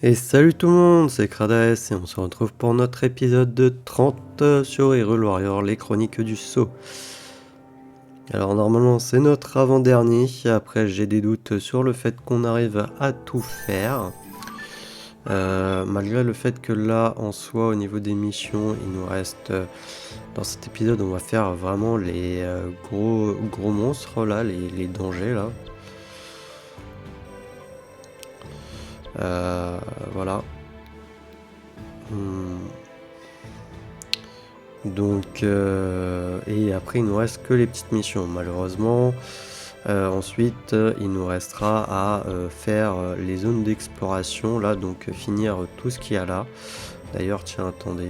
Et salut tout le monde, c'est Krades et on se retrouve pour notre épisode de 30 sur Hyrule Warrior, les chroniques du sceau. Alors normalement c'est notre avant-dernier, après j'ai des doutes sur le fait qu'on arrive à tout faire. Malgré le fait que là en soi au niveau des missions il nous reste dans cet épisode on va faire vraiment les gros monstres là, les dangers là. Voilà. Donc, et après, il nous reste que les petites missions, malheureusement. Ensuite, il nous restera à faire les zones d'exploration, là, donc finir tout ce qu'il y a là. D'ailleurs, tiens, attendez.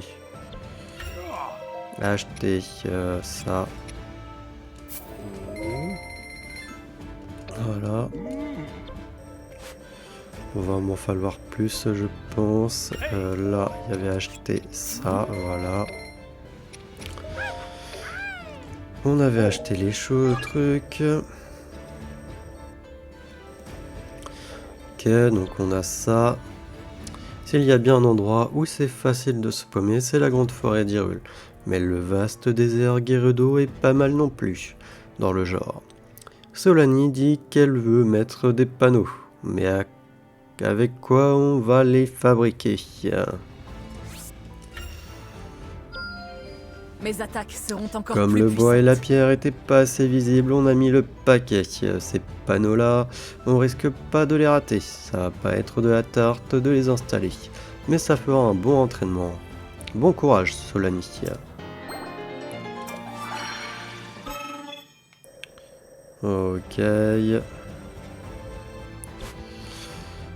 Acheter ça. Voilà. On va m'en falloir plus, je pense. Là, il y avait acheté ça, voilà. On avait acheté les choses, trucs. Ok, donc on a ça. S'il y a bien un endroit où c'est facile de se paumer, c'est la grande forêt d'Hyrule. Mais le vaste désert Gerudo est pas mal non plus, dans le genre. Solani dit qu'elle veut mettre des panneaux, mais avec quoi on va les fabriquer? Mes attaques seront encore Comme plus le bois et la puissantes. pierre étaient pas assez visibles, on a mis le paquet. Ces panneaux-là, on risque pas de les rater. Ça va pas être de la tarte de les installer, mais ça fera un bon entraînement. Bon courage, Solani. Ok.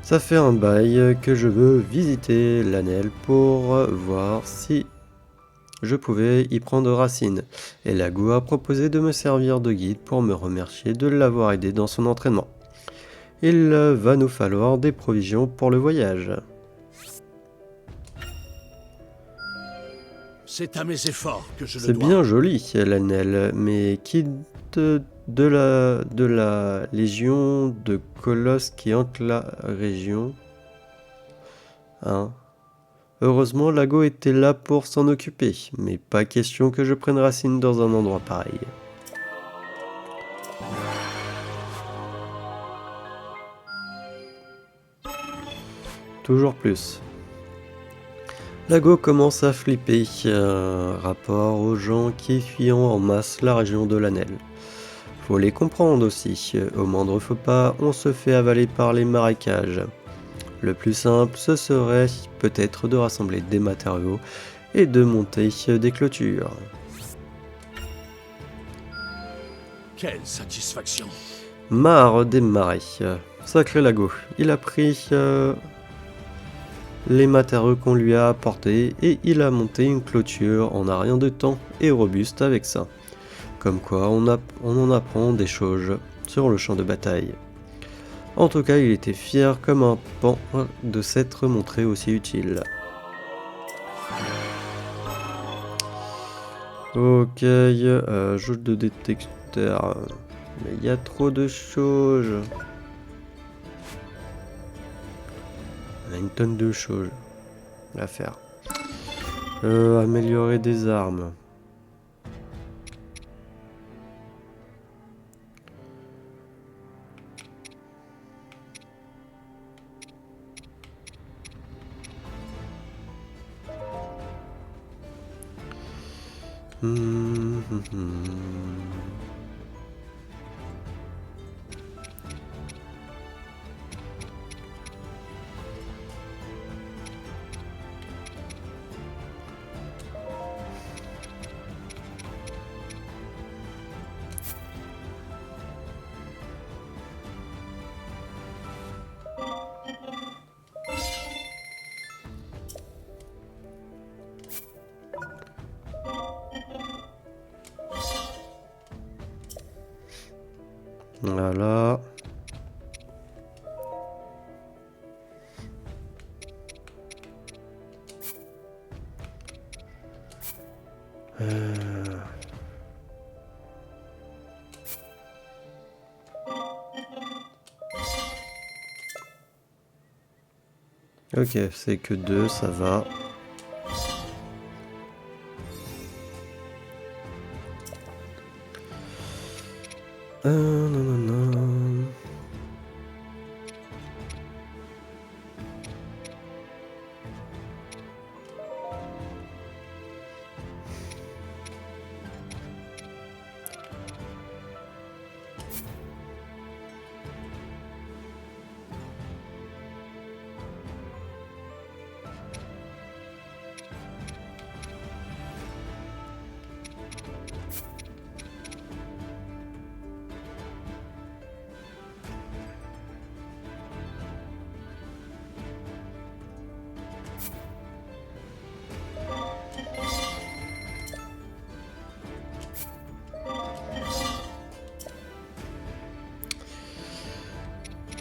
Ça fait un bail que je veux visiter l'Anel pour voir si je pouvais y prendre racine. Et Lago a proposé de me servir de guide pour me remercier de l'avoir aidé dans son entraînement. Il va nous falloir des provisions pour le voyage. C'est à mes efforts que je le C'est dois. bien joli, l'Anel, mais qui de la légion de colosses qui hante la région. Hein? Heureusement, Lago était là pour s'en occuper, mais pas question que je prenne racine dans un endroit pareil. Toujours plus. Lago commence à flipper, rapport aux gens qui fuient en masse la région de l'Anel. Faut les comprendre aussi, au moindre faux pas, on se fait avaler par les marécages. Le plus simple, ce serait peut-être de rassembler des matériaux et de monter des clôtures. Quelle satisfaction! Marre des marais. Sacré Lago, il a pris les matériaux qu'on lui a apportés et il a monté une clôture en un rien de temps et robuste avec ça. Comme quoi on en apprend des choses sur le champ de bataille. En tout cas, il était fier comme un pan de s'être montré aussi utile. Ok, jeu de détecteur. Mais il y a trop de choses. On a une tonne de choses à faire. Améliorer des armes. Hum, hum, hum. Voilà. Ok, c'est que 2, ça va. Nanana.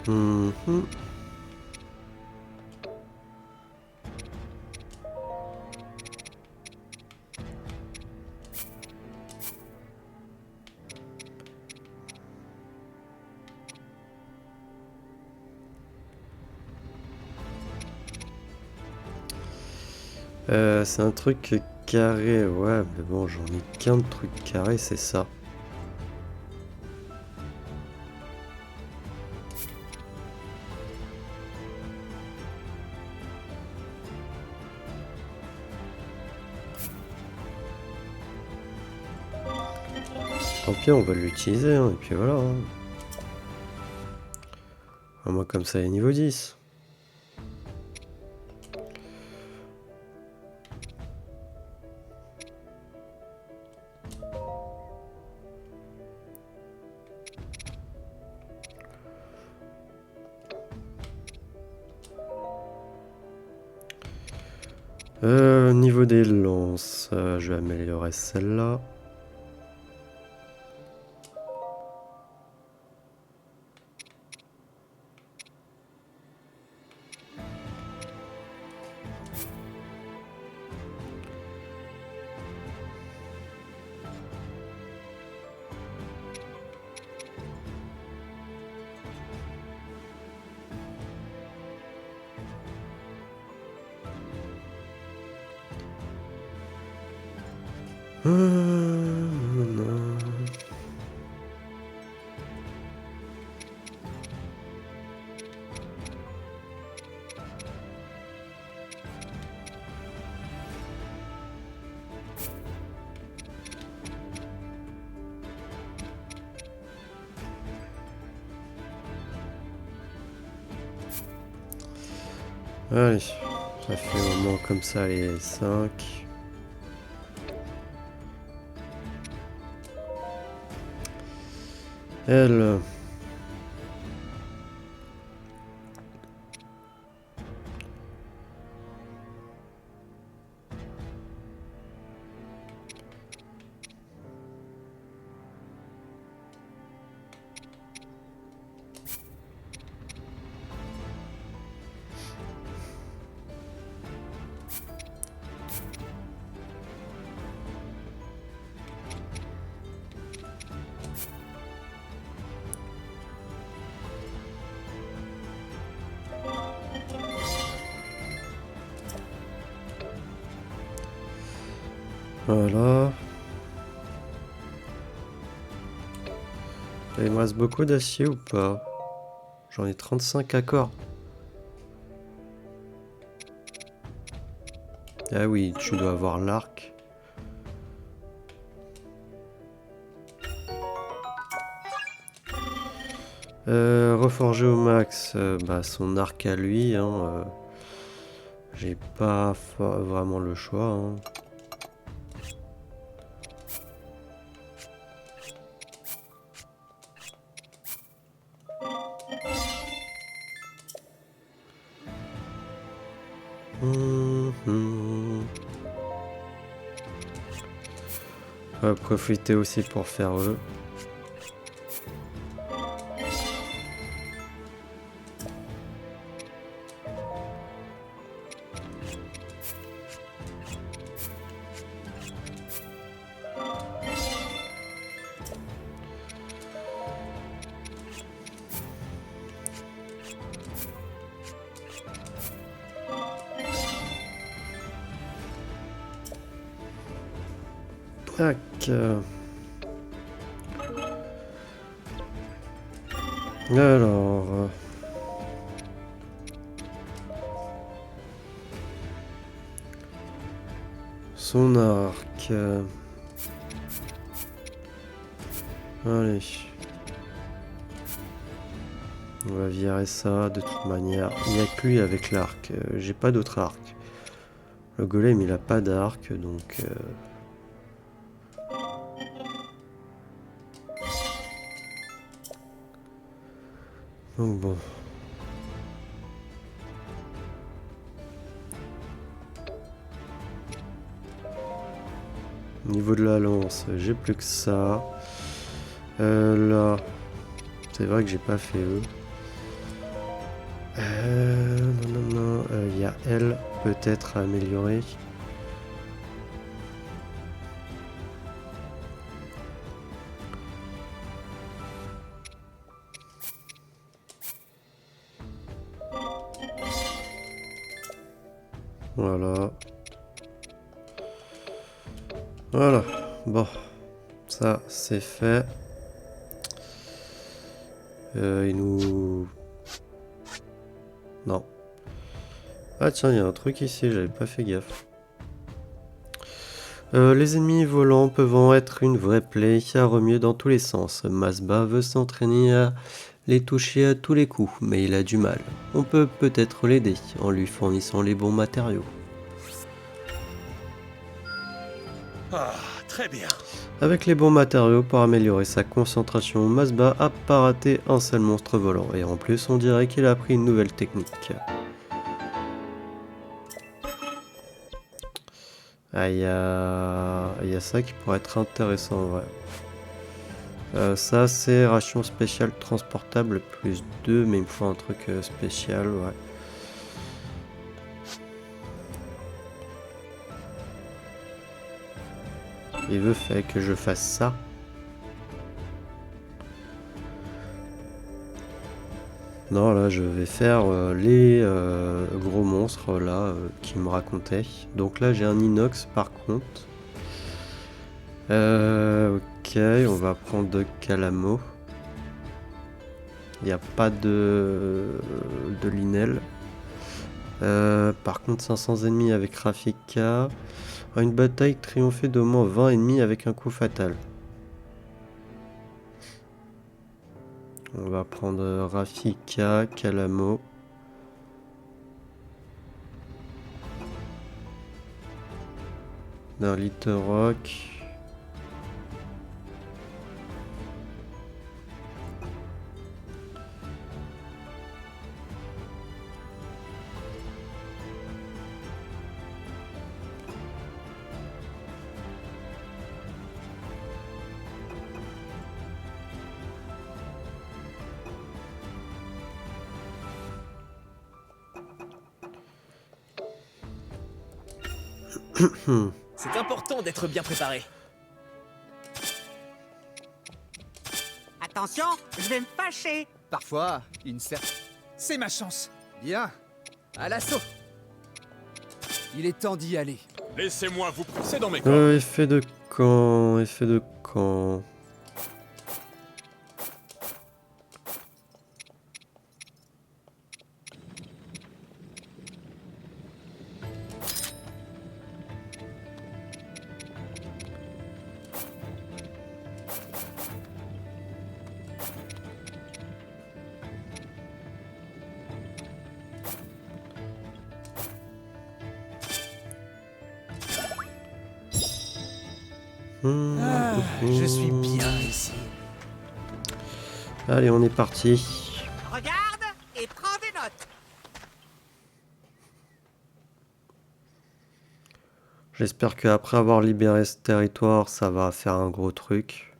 Mhm. C'est un truc carré, ouais, mais bon, j'en ai qu'un de truc carré, c'est ça. Tant pis, on va l'utiliser, hein, et puis voilà. Hein. Ah, moi, comme ça, il est niveau 10. Niveau des lances, je vais améliorer celle-là. Non. Allez, ça fait au moins comme ça les 5. Elle. Voilà. Il me reste beaucoup d'acier ou pas? J'en ai 35 accords. Ah oui, tu dois avoir l'arc. Reforger au max, bah, son arc à lui. Hein, j'ai pas vraiment le choix. Hein. On va profiter aussi pour faire eux. Tac. Alors... son arc. Allez. On va virer ça de toute manière. Il n'y a que lui avec l'arc. J'ai pas d'autre arc. Le golem il a pas d'arc donc... Donc bon. Au niveau de la lance, j'ai plus que ça. Là, c'est vrai que j'ai pas fait eux. Non. Il y a elle peut-être à améliorer. Voilà. Voilà. Bon. Ça, c'est fait. Il nous... Non. Ah tiens, il y a un truc ici, j'avais pas fait gaffe. Les ennemis volants peuvent être une vraie plaie à remuer dans tous les sens. Masba veut s'entraîner à les toucher à tous les coups, mais il a du mal. On peut peut-être l'aider en lui fournissant les bons matériaux. Ah, très bien. Avec les bons matériaux pour améliorer sa concentration, Masba a pas raté un seul monstre volant, et en plus on dirait qu'il a appris une nouvelle technique. Ah, il y a ça qui pourrait être intéressant en vrai. Ça c'est ration spéciale transportable plus 2, mais il me faut un truc spécial, ouais. Il veut fait que je fasse ça. Non, là je vais faire les gros monstres là qui me racontaient. Donc là j'ai un inox par contre. Ok, on va prendre de Calamo. Il n'y a pas de Linel. Par contre 500 ennemis avec Rafika. Une bataille triomphée d'au moins 20 ennemis avec un coup fatal. On va prendre Rafika, Calamo. D'un Little Rock. C'est important d'être bien préparé. Attention, je vais me fâcher. Parfois, une certaine... C'est ma chance. Bien. À l'assaut. Il est temps d'y aller. Laissez-moi vous pousser dans mes corps. Effet de camp, effet de camp. Je suis bien ici. Allez, on est parti. Regarde et prends des notes. J'espère qu'après avoir libéré ce territoire, ça va faire un gros truc.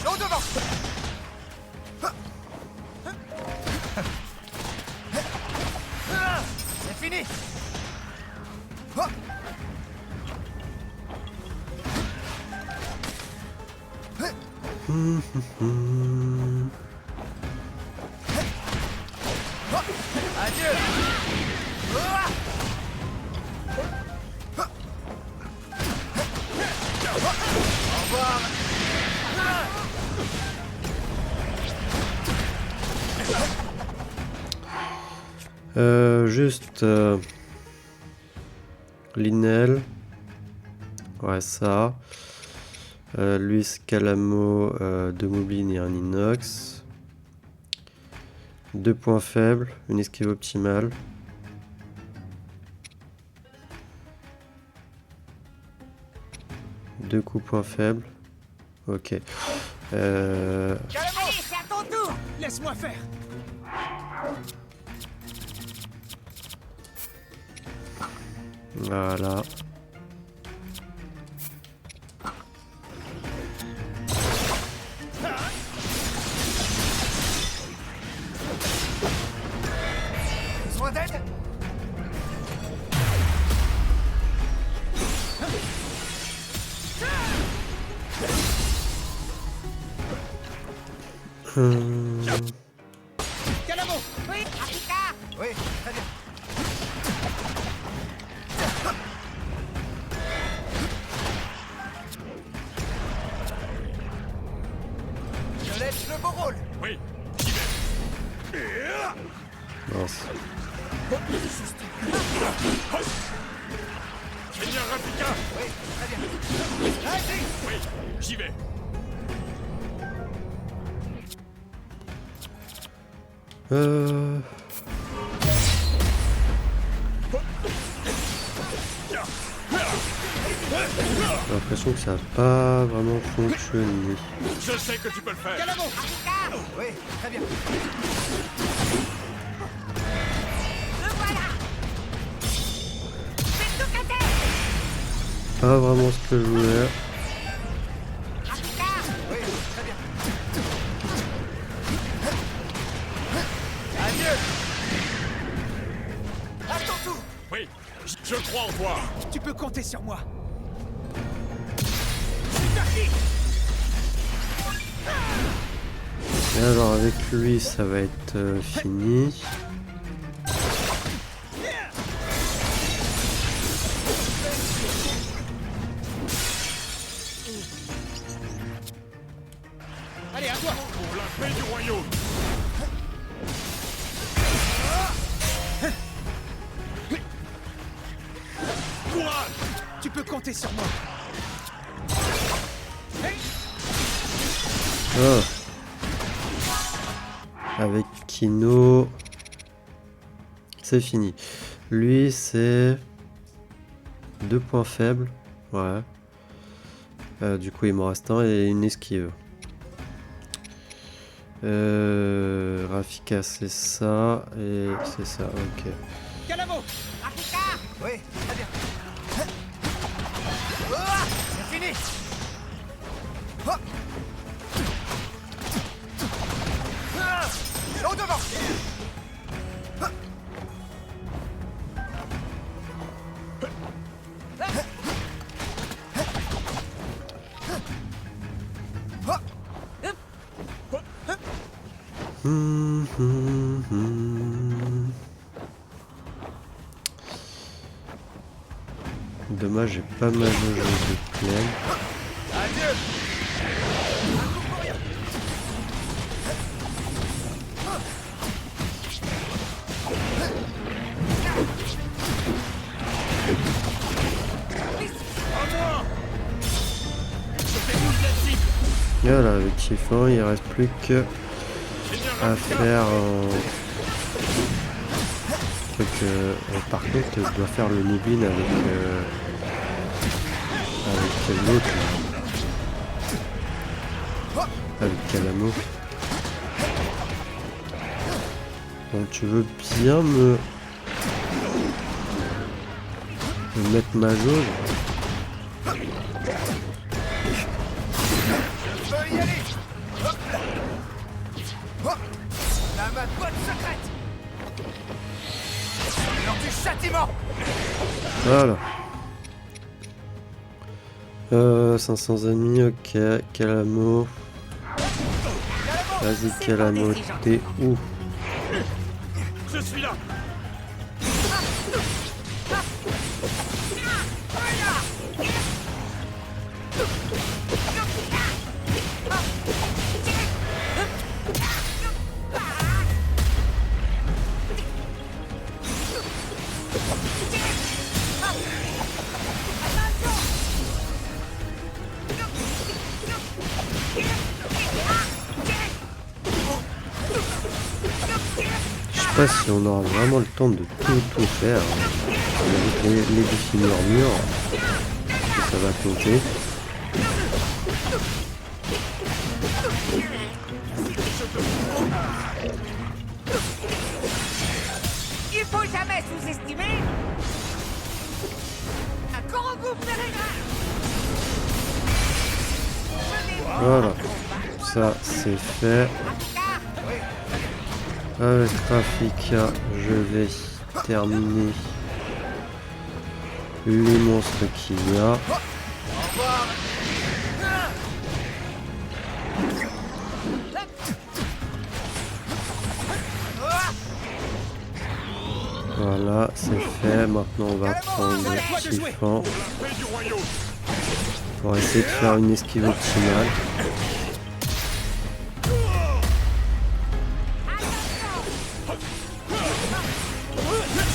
Au devant. C'est fini. Adieu. Au revoir. Juste Linel. Ouais, ça. Lui, Scalamo, 2 mobiles et un inox. 2 points faibles, une esquive optimale. Deux coups points faibles. Ok. Allez, c'est à ton tour. Laisse-moi faire. Voilà. Besoin d'aide? Calamo. Oui, Africa. Oui, très bien. Je laisse le beau rôle. Oui. Mince. Seigneur Rafika. Oui, très bien. Vas-y. Oui, j'y vais. J'ai l'impression que ça n'a pas vraiment fonctionné. Je sais que tu peux le faire. Calamo. Africa. Oui, très bien. Le voilà. Fais tout casser. Pas vraiment ce que je voulais. Africa. Oui, très bien. Adieu. À ton tour. Oui, je crois en toi. Tu peux compter sur moi. Et alors avec lui ça va être fini. Allez, à toi. Pour la paix du royaume. Courage. Tu peux compter sur moi. Oh. Avec Kino, c'est fini. Lui, c'est 2 points faibles. Ouais. Du coup, il m'en reste un et une esquive. Rafika, c'est ça. Et c'est ça, ok. Calamo. Africa. Oui, très bien. Ah, c'est fini. Ah. Ah, au devant. Ah. Ah. Dommage, j'ai pas mal de jeux de plaine. Adieu. Voilà, avec Chiffon, il reste plus que à faire un truc. Par contre, je dois faire le mobile avec l'autre, avec Calamo. Donc tu veux bien me mettre ma jauge? Je peux y aller. Hop là. Hop. On a ma boîte secrète. L'heure du châtiment. Voilà. 500 ennemis, ok. Calamo. Vas-y, Calamo, t'es où? Je suis là. pas si on aura vraiment le temps de tout faire. Avec les défis murmures, ça va compter. Il faut jamais sous-estimer un Korogu pèlerin. Voilà, ça c'est fait. Avec Rafika, je vais terminer les monstres qu'il y a. Voilà, c'est fait. Maintenant, on va prendre Chiffon La paix du royaume. pour essayer de faire une esquive optimale.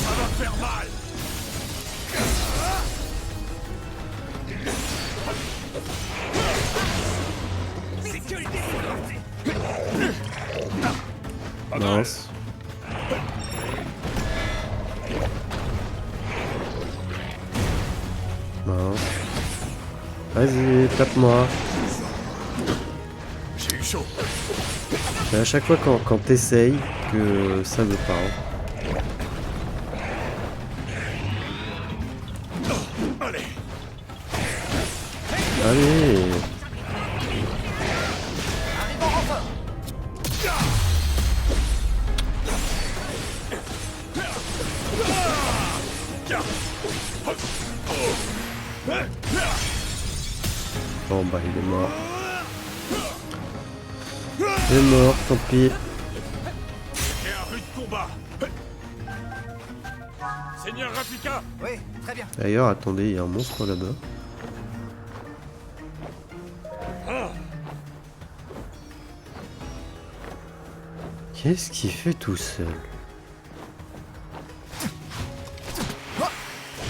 Ça va faire mal. Mince. Mince. Vas-y, tape-moi. J'ai eu chaud. C'est à chaque fois quand t'essayes que ça veut pas. Hein. Allez. Allez. Bon bah il est mort. Il est mort, tant pis. Et un rude combat. Seigneur Rafika. Oui, très bien. D'ailleurs, attendez, il y a un monstre là-bas. Qu'est-ce qu'il fait tout seul?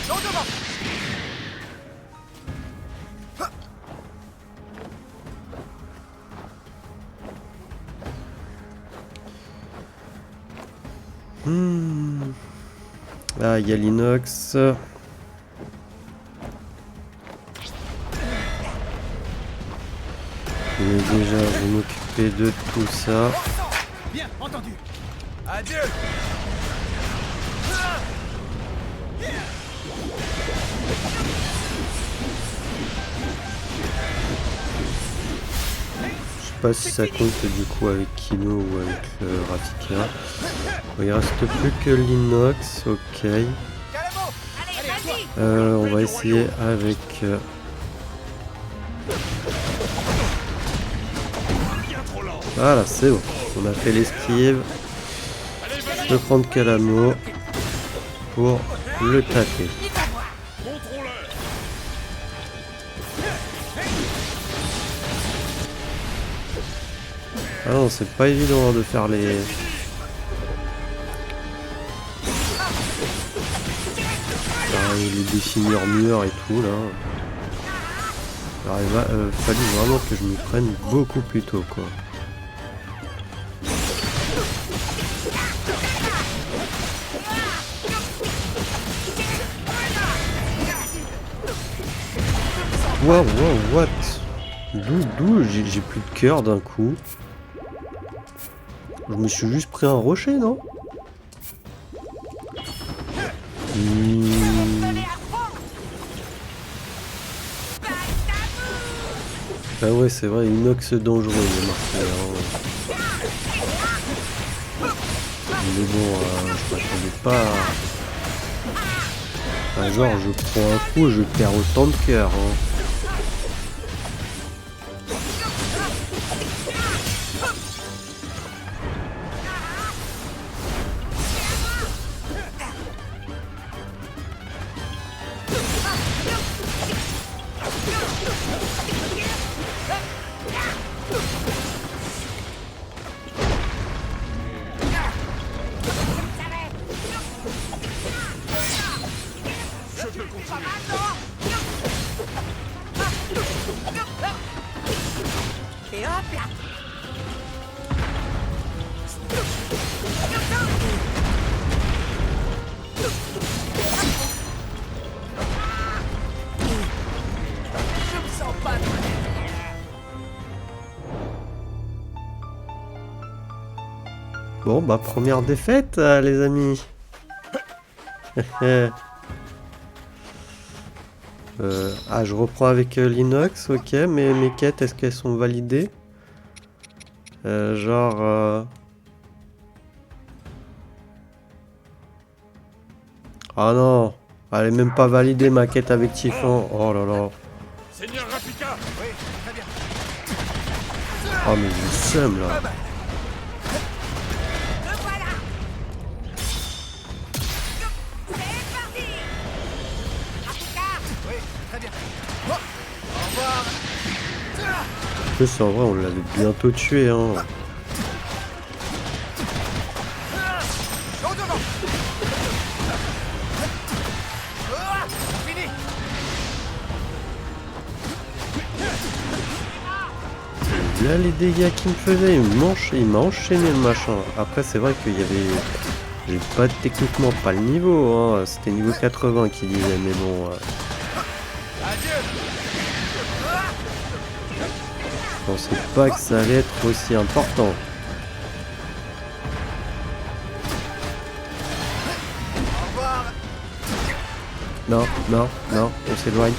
Non, devant. Ah, il y a l'inox. Je vais déjà m'occuper de tout ça. Bien, entendu. Adieu. Je sais pas si ça compte du coup avec Kino ou avec Rafika. Bon, il reste plus que l'inox, ok. Allez, vas-y. On va essayer avec... Bien trop lent. Voilà, c'est bon. On a fait l'esquive. Allez, Je vas-y. peux prendre Calamo pour le taper. Montrons-le. Ah non, c'est pas évident de faire les... les défis murmures et tout là. Alors, il va fallu vraiment que je m'y prenne beaucoup plus tôt quoi. Wow, what? D'où j'ai plus de cœur d'un coup. Je me suis juste pris un rocher, non? Ah ouais, c'est vrai, inox dangereux, il est marqué. Hein. Mais bon, je m'attendais pas à... genre, je prends un coup et je perds autant de cœur. Hein. Et hop là. Bon, bah, première défaite, les amis. Ah, je reprends avec l'inox, ok, mais mes quêtes, est-ce qu'elles sont validées? Genre... Ah non, elle est même pas validée ma quête avec Typhon. Oh là là. Seigneur Rafika. Oui, très bien. Oh mais je seum là. Le voilà. C'est parti. Rafika. Oui, très bien. Oh, au revoir. En plus en vrai on l'avait bientôt tué hein. Au devant. Fini. Là les dégâts qu'il me faisait, il m'a enchaîné le machin. Après c'est vrai qu'il y avait... J'ai pas techniquement pas le niveau hein. C'était niveau 80 qui disait mais bon... Adieu. Je pensais pas que ça allait être aussi important. Au revoir. Non, non, non, on s'éloigne.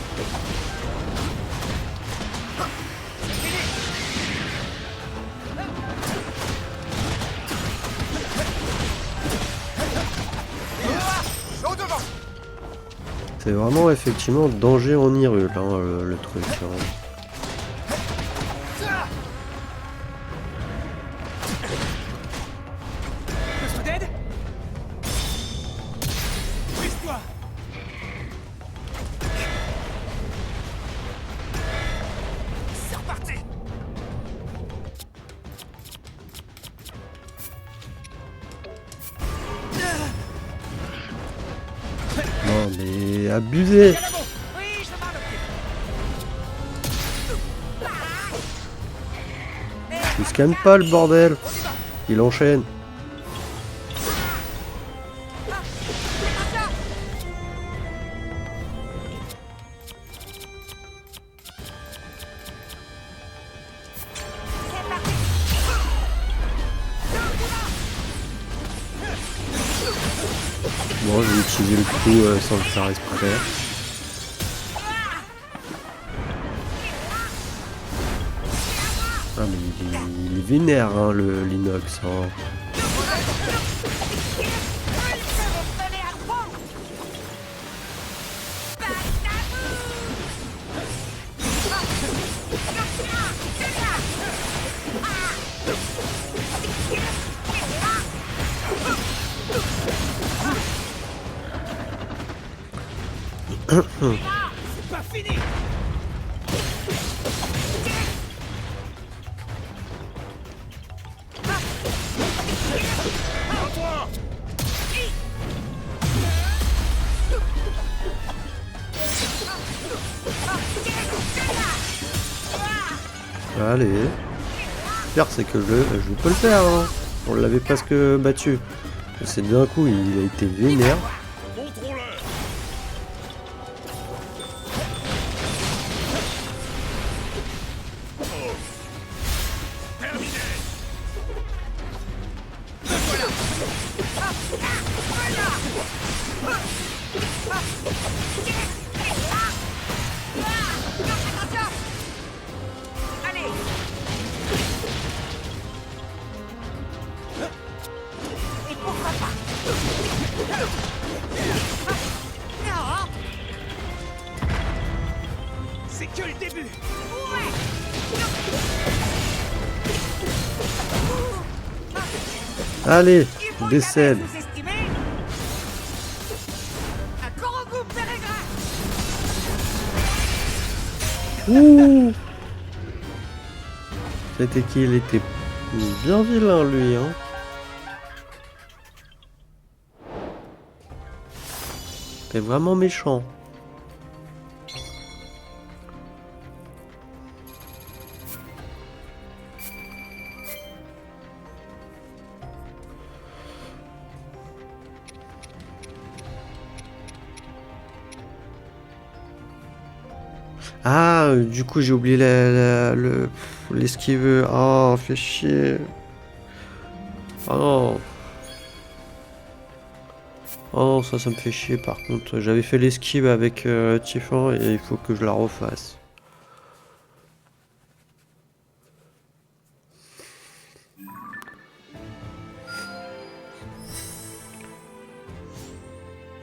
Au devant. C'est vraiment effectivement danger en Hyrule hein, le truc. Hein. Besoin d'aide? Brise-toi! C'est reparti. Non mais abusé. Calamo! Oui, je m'en occupe. Il scanne pas le bordel. Il enchaîne. C'est parti. Bon, j'ai utilisé le coup sans le faire exprès. Ah mais il est vénère hein, l'inox. Hein. Ça va me donner un fond. C'est pas fini! À toi. Allez. Le pire c'est que je peux le faire. Hein. On l'avait presque battu. C'est d'un coup il a été vénère. Montrons-leur. Terminé. Allez. Et pourquoi pas? Non. C'est que le début! Ouais. Allez, Il faut décède. jamais sous-estimer un Korogu pérégrin. Ouh. C'était qui? Il était bien vilain lui hein. C'était vraiment méchant. Ah, du coup j'ai oublié l'esquive. Oh, fait chier. Oh. Oh, ça me fait chier par contre. J'avais fait l'esquive avec Tiffan et il faut que je la refasse.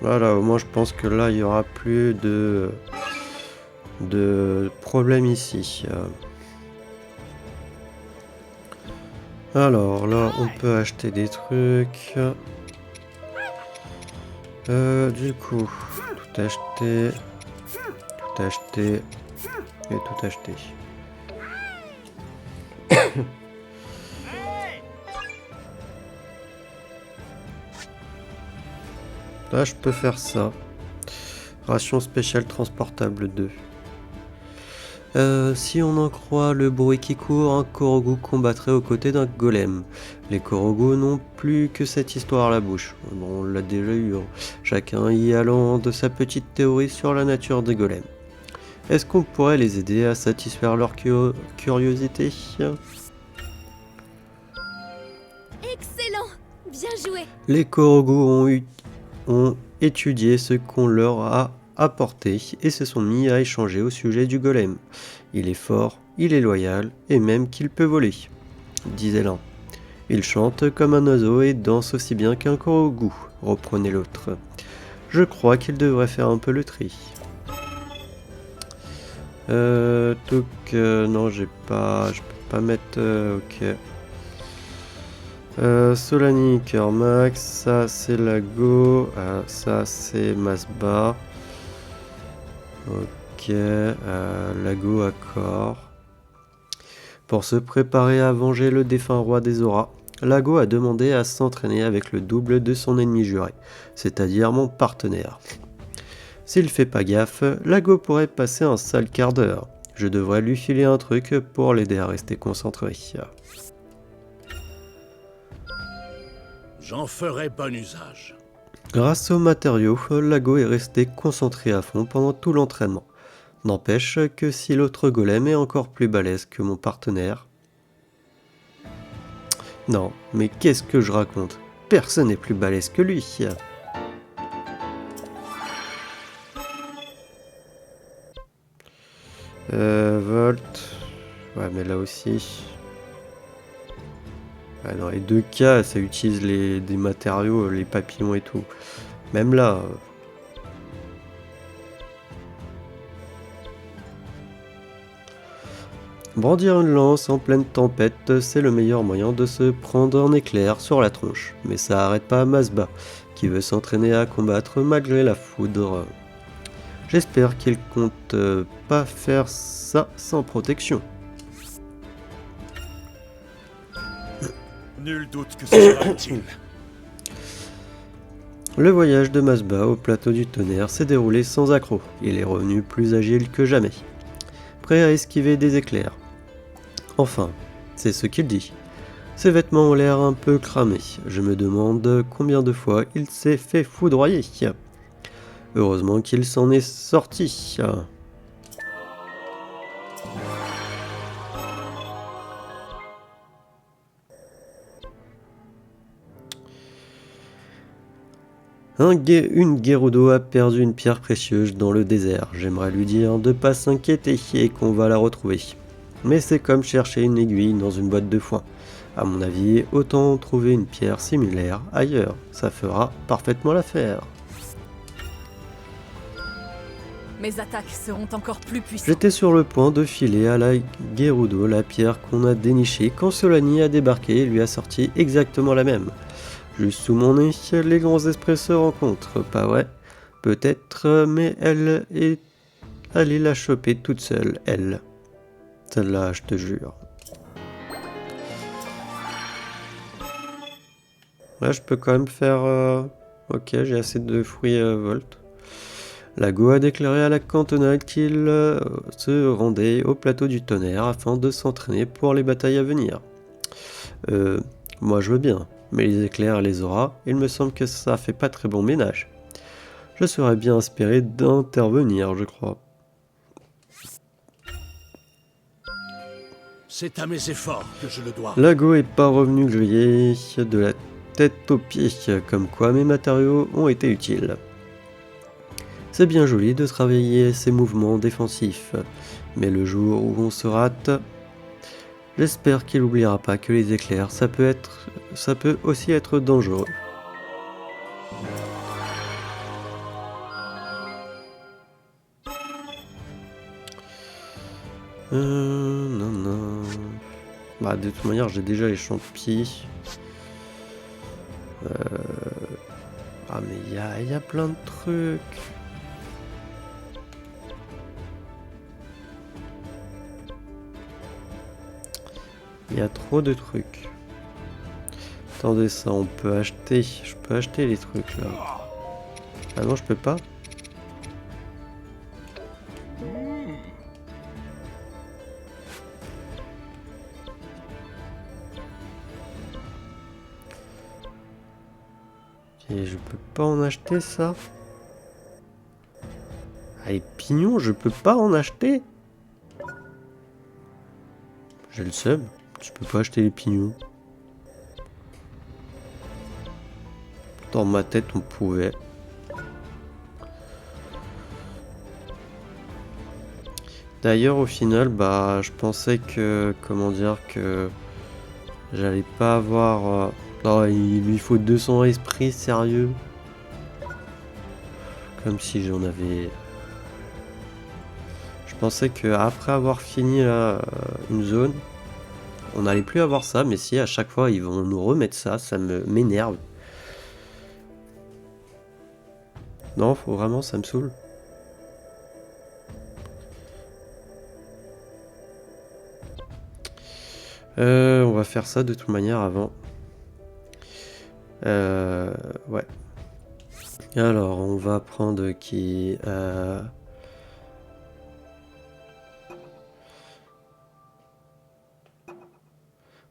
Voilà, au moins je pense que là il y aura plus de problème ici. Alors là on peut acheter des trucs. Du coup, tout acheter et tout acheter. Là je peux faire ça. Ration spéciale transportable 2. Si on en croit le bruit qui court, un Korogu combattrait aux côtés d'un golem. Les Korogu n'ont plus que cette histoire à la bouche. Bon, on l'a déjà eu, hein. Chacun y allant de sa petite théorie sur la nature des golems. Est-ce qu'on pourrait les aider à satisfaire leur curiosité? Excellent! Bien joué! Les Korogu ont étudié ce qu'on leur a apporté et se sont mis à échanger au sujet du golem. Il est fort, il est loyal et même qu'il peut voler, disait l'un. Il chante comme un oiseau et danse aussi bien qu'un Korogu, reprenait l'autre. Je crois qu'il devrait faire un peu le tri. Non, je peux pas mettre. Ok. Solani, Cœur Max, ça c'est Lago, ça c'est Masba. Ok, Lago accord. Pour se préparer à venger le défunt roi des auras, Lago a demandé à s'entraîner avec le double de son ennemi juré, c'est-à-dire mon partenaire. S'il fait pas gaffe, Lago pourrait passer un sale quart d'heure. Je devrais lui filer un truc pour l'aider à rester concentré. J'en ferai bon usage. Grâce aux matériaux, Lago est resté concentré à fond pendant tout l'entraînement. N'empêche que si l'autre golem est encore plus balèze que mon partenaire... Non, mais qu'est-ce que je raconte? Personne n'est plus balèze que lui. Volt... Ouais, mais là aussi... Ouais, dans les deux cas, ça utilise des matériaux, les papillons et tout. Même là... Brandir une lance en pleine tempête, c'est le meilleur moyen de se prendre un éclair sur la tronche. Mais ça arrête pas Masba, qui veut s'entraîner à combattre malgré la foudre. J'espère qu'il compte pas faire ça sans protection. Nul doute que ce sera utile. Le voyage de Masba au plateau du tonnerre s'est déroulé sans accroc. Il est revenu plus agile que jamais, prêt à esquiver des éclairs. Enfin, c'est ce qu'il dit. Ses vêtements ont l'air un peu cramés. Je me demande combien de fois il s'est fait foudroyer. Heureusement qu'il s'en est sorti. Une Gerudo a perdu une pierre précieuse dans le désert. J'aimerais lui dire de pas s'inquiéter et qu'on va la retrouver. Mais c'est comme chercher une aiguille dans une boîte de foin. À mon avis, autant trouver une pierre similaire ailleurs. Ça fera parfaitement l'affaire. Mes attaques seront encore plus puissantes. J'étais sur le point de filer à la Gerudo la pierre qu'on a dénichée quand Solani a débarqué et lui a sorti exactement la même. Juste sous mon nez, les grands esprits se rencontrent, pas vrai? Peut-être, mais elle est allée la choper toute seule, elle. Celle-là, je te jure. Là, je peux quand même faire... Ok, j'ai assez de fruits Volt. Lago a déclaré à la cantonade qu'il se rendait au plateau du tonnerre afin de s'entraîner pour les batailles à venir. Moi je veux bien, mais les éclairs et les auras, il me semble que ça fait pas très bon ménage. Je serais bien inspiré d'intervenir, je crois. C'est à mes efforts que je le dois. Lago est pas revenu grillé de la tête aux pieds, comme quoi mes matériaux ont été utiles. C'est bien joli de travailler ses mouvements défensifs, mais le jour où on se rate, j'espère qu'il n'oubliera pas que les éclairs, ça peut aussi être dangereux. Non. Bah, de toute manière, j'ai déjà les champis. Ah, mais il y a plein de trucs. Il y a trop de trucs. Attendez, ça, on peut acheter. Je peux acheter les trucs là. Ah non, je peux pas. Et je peux pas en acheter ça. Ah, les pignons, je peux pas en acheter. J'ai le seum. Je peux pas acheter les pignons. Dans ma tête, on pouvait. D'ailleurs, au final, bah, je pensais que, comment dire, que j'allais pas avoir. Non, il lui faut 200 esprits, sérieux. Comme si j'en avais. Je pensais que après avoir fini là, une zone, on n'allait plus avoir ça, mais si à chaque fois ils vont nous remettre ça, ça m'énerve. Non, faut vraiment, ça me saoule. On va faire ça de toute manière avant. Ouais. Alors, on va prendre qui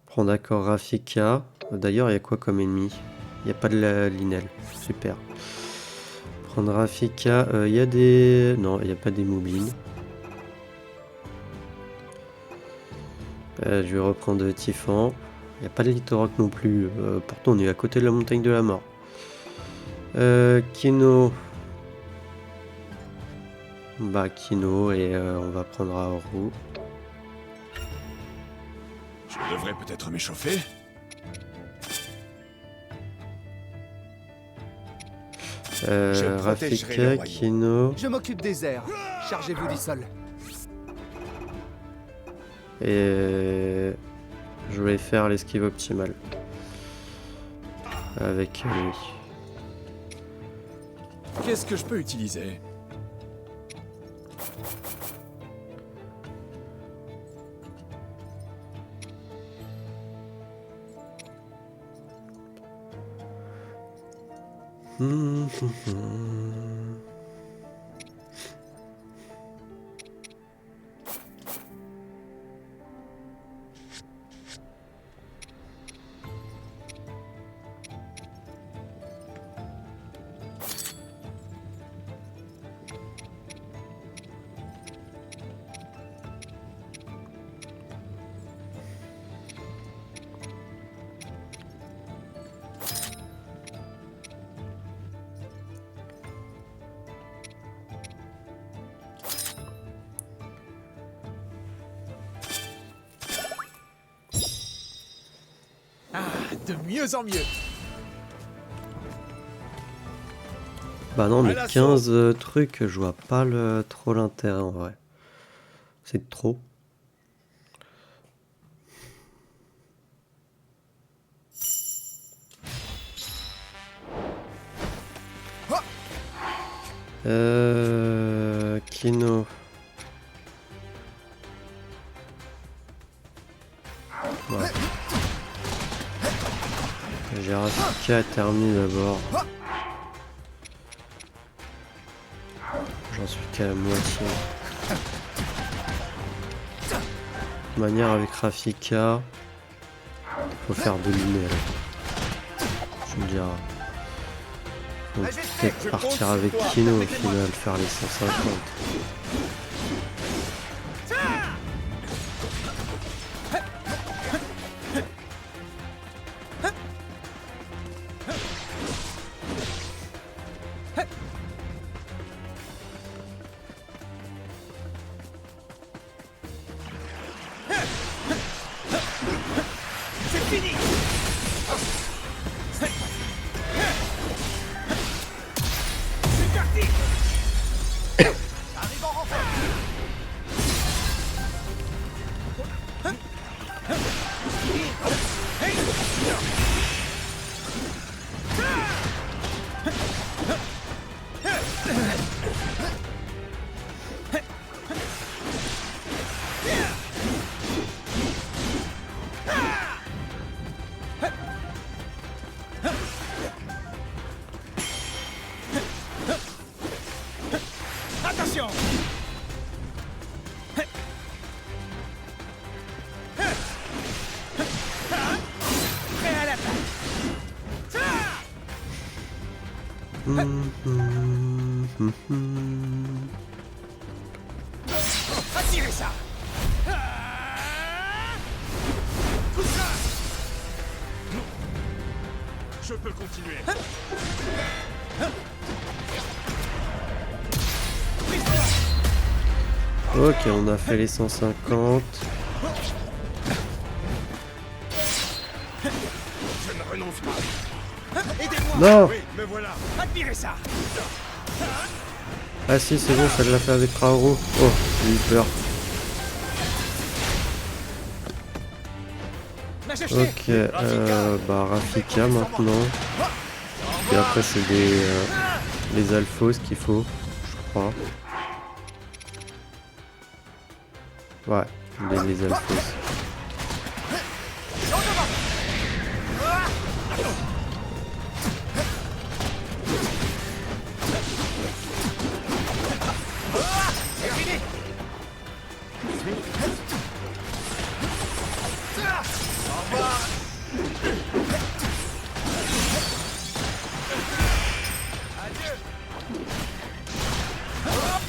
prendre d'accord Rafika. D'ailleurs, il y a quoi comme ennemi? Il n'y a pas de la Linel. Super. Prendre Rafika. Il y a des... Non, il n'y a pas des moblines. Je vais reprendre Tifan. Il n'y a pas de Litorok non plus. Pourtant, on est à côté de la montagne de la mort. Kino. Bah, Kino. Et on va prendre Aoru. Je devrais peut-être m'échauffer. Rafika, Kino. Je m'occupe des airs. Chargez-vous du sol. Et je vais faire l'esquive optimale avec lui. Qu'est-ce que je peux utiliser? De mieux en mieux. Bah non, mais 15 trucs, je vois pas trop l'intérêt en vrai. C'est trop. Kino. Ouais. J'ai Rafika à terminer d'abord. J'en suis qu'à la moitié. De toute manière, avec Rafika, faut faire de lumière. Je me dirais. Faut peut-être partir avec Kino au final, faire les 150. Attirez ça. Je peux continuer. Ok, on a fait les 150. Je ne renonce pas. Aidez-moi. Non! Oui, me voilà. Admirez ça. Ah si, c'est bon, ça l'a fait avec Raoru. Oh, j'ai eu peur. Majesté. Ok, bah Rafika maintenant. Et après c'est les Alphos qu'il faut, je crois. Ouais, les Alphos.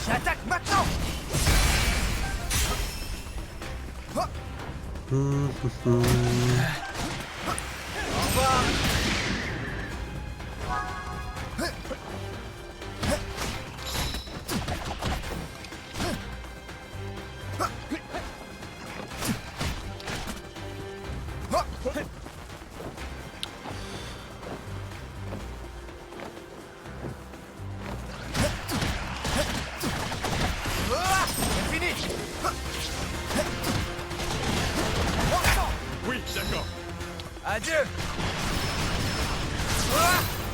J'attaque maintenant. C'est fini. Oui, d'accord. Adieu.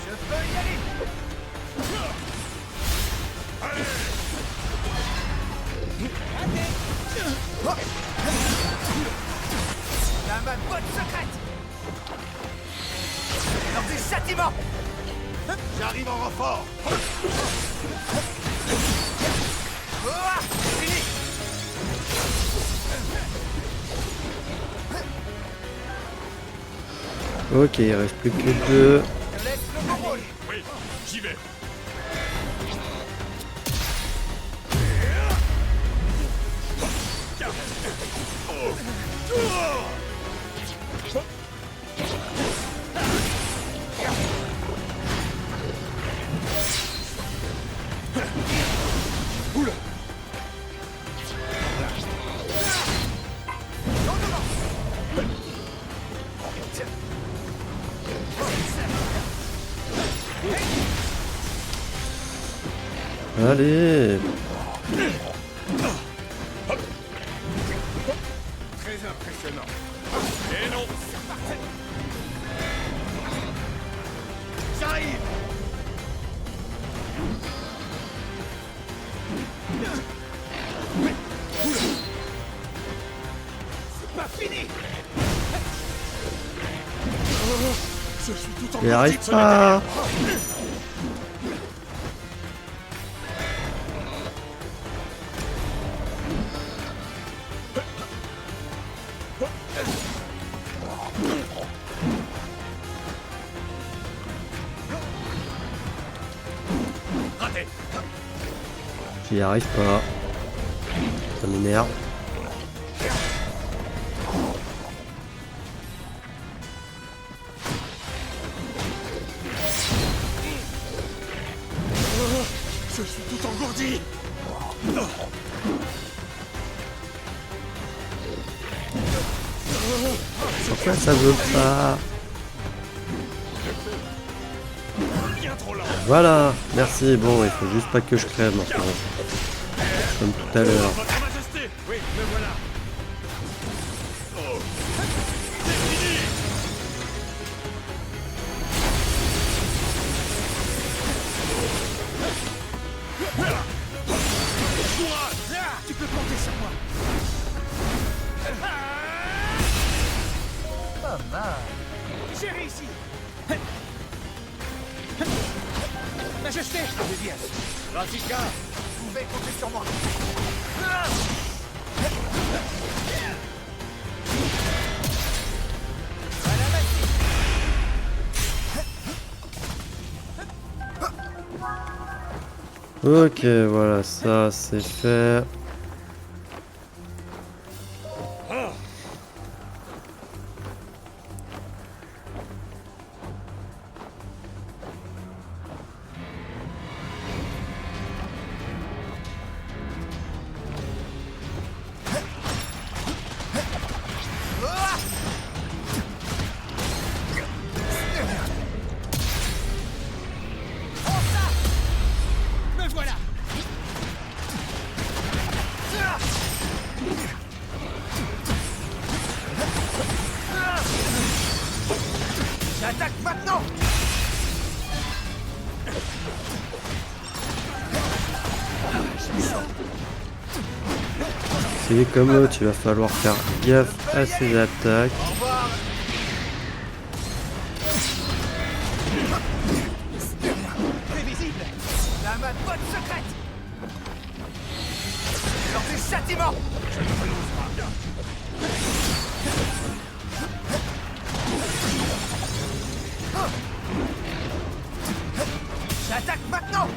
Je peux y aller. La ma botte secrète. Lors du châtiment. J'arrive en renfort. C'est fini. Ok, il reste plus que 2. Je laisse le contrôle. Oui, j'y vais. Allez! Très impressionnant. Et non. J'arrive. Pas fini. Je suis tout en Il arrive pas! Raté. J'y arrive pas. Ça m'énerve. Je suis tout engourdi. Pourquoi ça veut pas? Bien trop lent. Voilà, merci. Bon, il faut juste pas que je crève maintenant. Comme tout à l'heure. Votre Majesté. Oui, me voilà. Oh. C'est fini. Tu peux compter sur moi. Pas mal. J'ai réussi. Majesté. Allez, bien. Rafika. Vous pouvez compter sur moi. Ok, voilà, ça c'est fait. Me voilà. J'attaque maintenant. C'est comme l'autre, il va falloir faire gaffe à ses attaques. Au revoir. Prévisible. La ma botte secrète. Lors du châtiment. J'attaque maintenant.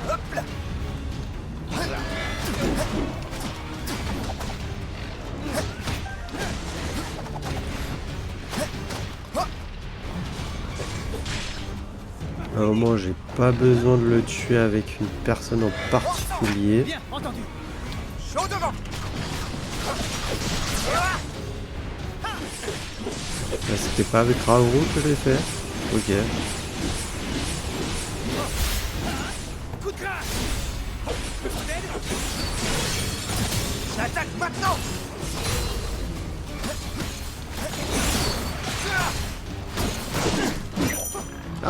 Hop là. Au moins, j'ai pas besoin de le tuer avec une personne en particulier. Bien, entendu. Chaud devant. Là, c'était pas avec Raoult que je l'ai fait. Ok. Coup de grâce. Besoin d'aide? J'attaque maintenant.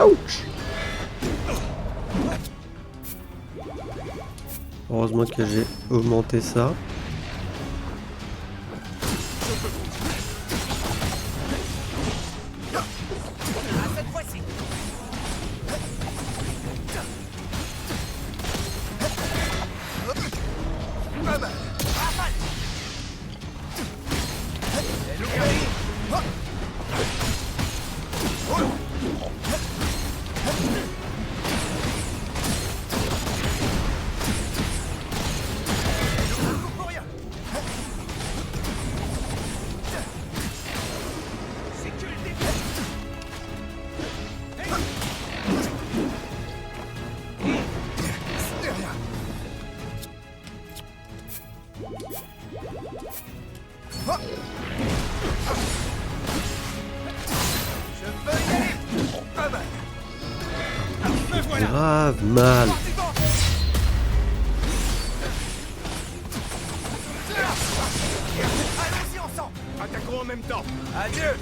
Ouch! Heureusement que j'ai augmenté ça. Cette fois-ci. Pas mal. Rafale. Les loups-garous. Hop. Oh. Pour rien. C'est que le début. C'est rien. Hop. Je peux y aller. Pas mal. Me voilà. Grave mal. Participant. Allons-y ensemble. Attaquons en même temps. Adieu.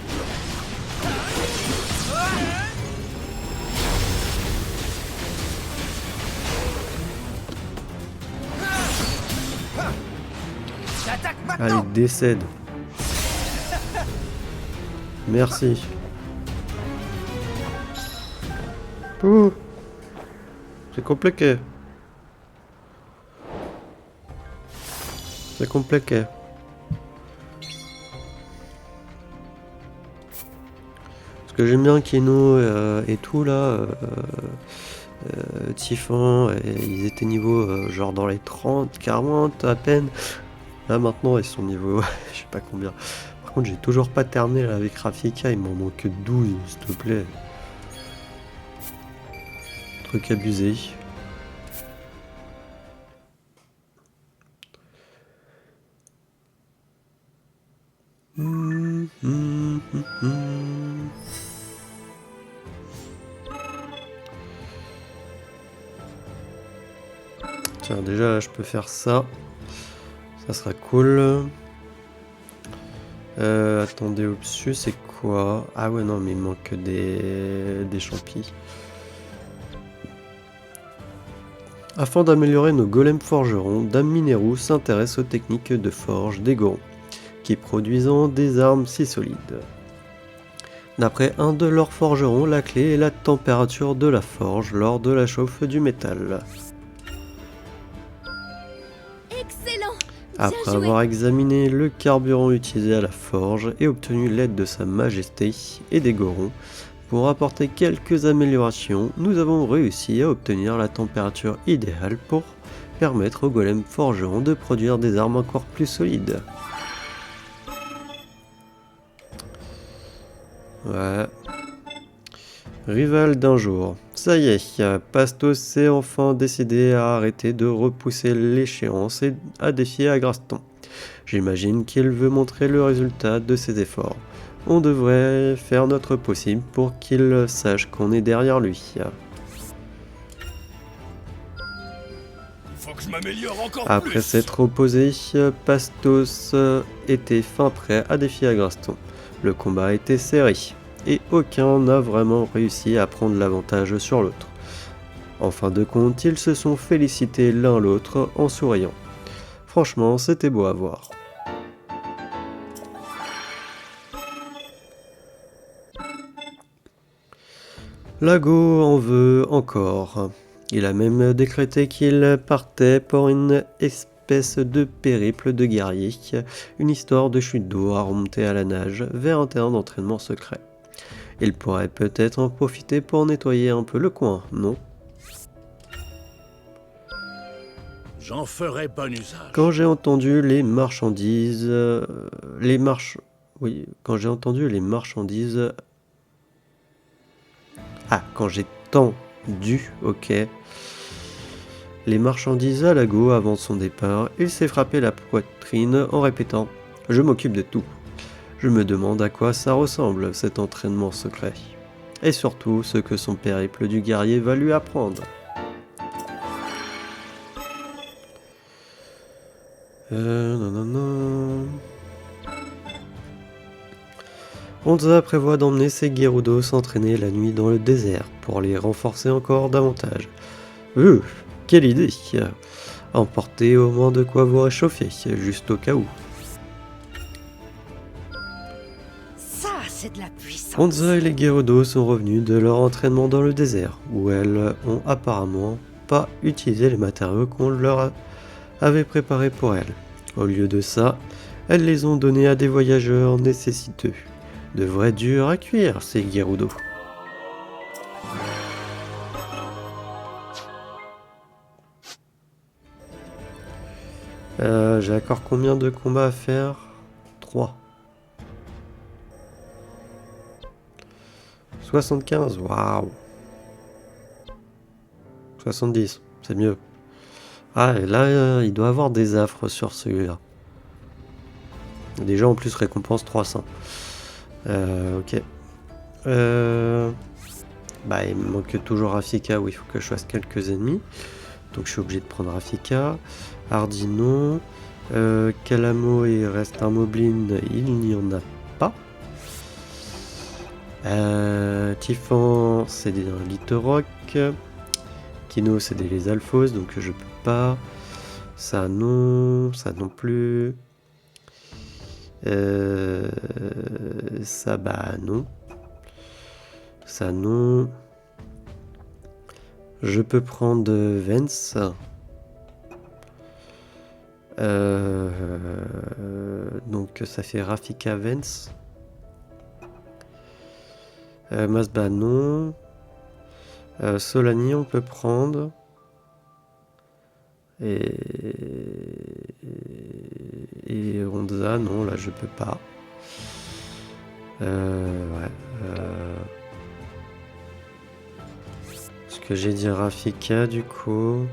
J'attaque Allez, maintenant. décède. Merci. Ouh. C'est compliqué. C'est compliqué. Parce que j'aime bien Keno et tout là. Typhon, et ils étaient niveau genre dans les 30, 40 à peine. Là maintenant ils sont niveau je sais pas combien. Par contre j'ai toujours pas terminé là, avec Rafika, il m'en manque 12 s'il te plaît. Truc abusé. Tiens, déjà je peux faire ça. Ça sera cool. Attendez, Opsius, c'est quoi? Ah ouais, non, mais il manque des champis. Afin d'améliorer nos golems forgerons, Dame Mineru s'intéresse aux techniques de forge des gorons, qui produisant des armes si solides. D'après un de leurs forgerons, la clé est la température de la forge lors de la chauffe du métal. Excellent. Après joué. avoir examiné le carburant utilisé à la forge et obtenu l'aide de Sa Majesté et des Gorons pour apporter quelques améliorations, nous avons réussi à obtenir la température idéale pour permettre aux golems forgerons de produire des armes encore plus solides. Ouais. Rival d'un jour. Ça y est, Pastos s'est enfin décidé à arrêter de repousser l'échéance et à défier Agraston. J'imagine qu'il veut montrer le résultat de ses efforts. On devrait faire notre possible pour qu'il sache qu'on est derrière lui. Il faut que je m'améliore encore Après plus. s'être opposé, Pastos était fin prêt à défier Agraston. Le combat était serré, et aucun n'a vraiment réussi à prendre l'avantage sur l'autre. En fin de compte, ils se sont félicités l'un l'autre en souriant. Franchement, c'était beau à voir. Lago en veut encore. Il a même décrété qu'il partait pour une espèce de périple de guerrier, une histoire de chute d'eau à remonter à la nage vers un terrain d'entraînement secret. Il pourrait peut-être en profiter pour nettoyer un peu le coin, non? J'en ferai bon usage. Quand j'ai entendu les marchandises... quand j'ai entendu les marchandises... Ah, quand j'ai tendu, ok. Les marchandises à Lago avant son départ, il s'est frappé la poitrine en répétant « Je m'occupe de tout ». Je me demande à quoi ça ressemble, cet entraînement secret. Et surtout, ce que son périple du guerrier va lui apprendre. Non. Honza prévoit d'emmener ses Gerudo s'entraîner la nuit dans le désert pour les renforcer encore davantage. Quelle idée! Emportez au moins de quoi vous réchauffer, juste au cas où. Ça, c'est de la puissance. Honza et les Gerudo sont revenus de leur entraînement dans le désert, où elles ont apparemment pas utilisé les matériaux qu'on leur avait préparés pour elles. Au lieu de ça, elles les ont donnés à des voyageurs nécessiteux. De vrais durs à cuire, ces Gerudo. J'ai encore combien de combats à faire? 3. 75, waouh. 70, c'est mieux. Ah, et là, il doit avoir des affres sur celui-là. Déjà, en plus, récompense 300. Ok. Bah, il me manque toujours Rafika où il faut que je fasse quelques ennemis. Donc, je suis obligé de prendre Rafika. Hardy, non. Calamo, il reste un Moblin, il n'y en a pas. Tifan, c'est des Litorok. Kino, c'est des les Alphos, donc je peux pas. Ça non plus. Ça bah non. Ça non. Je peux prendre Vence. Donc ça fait Rafika Vence. Masba non. Solani on peut prendre. Et Honza non, là je peux pas. Ce que j'ai dit Rafika du coup.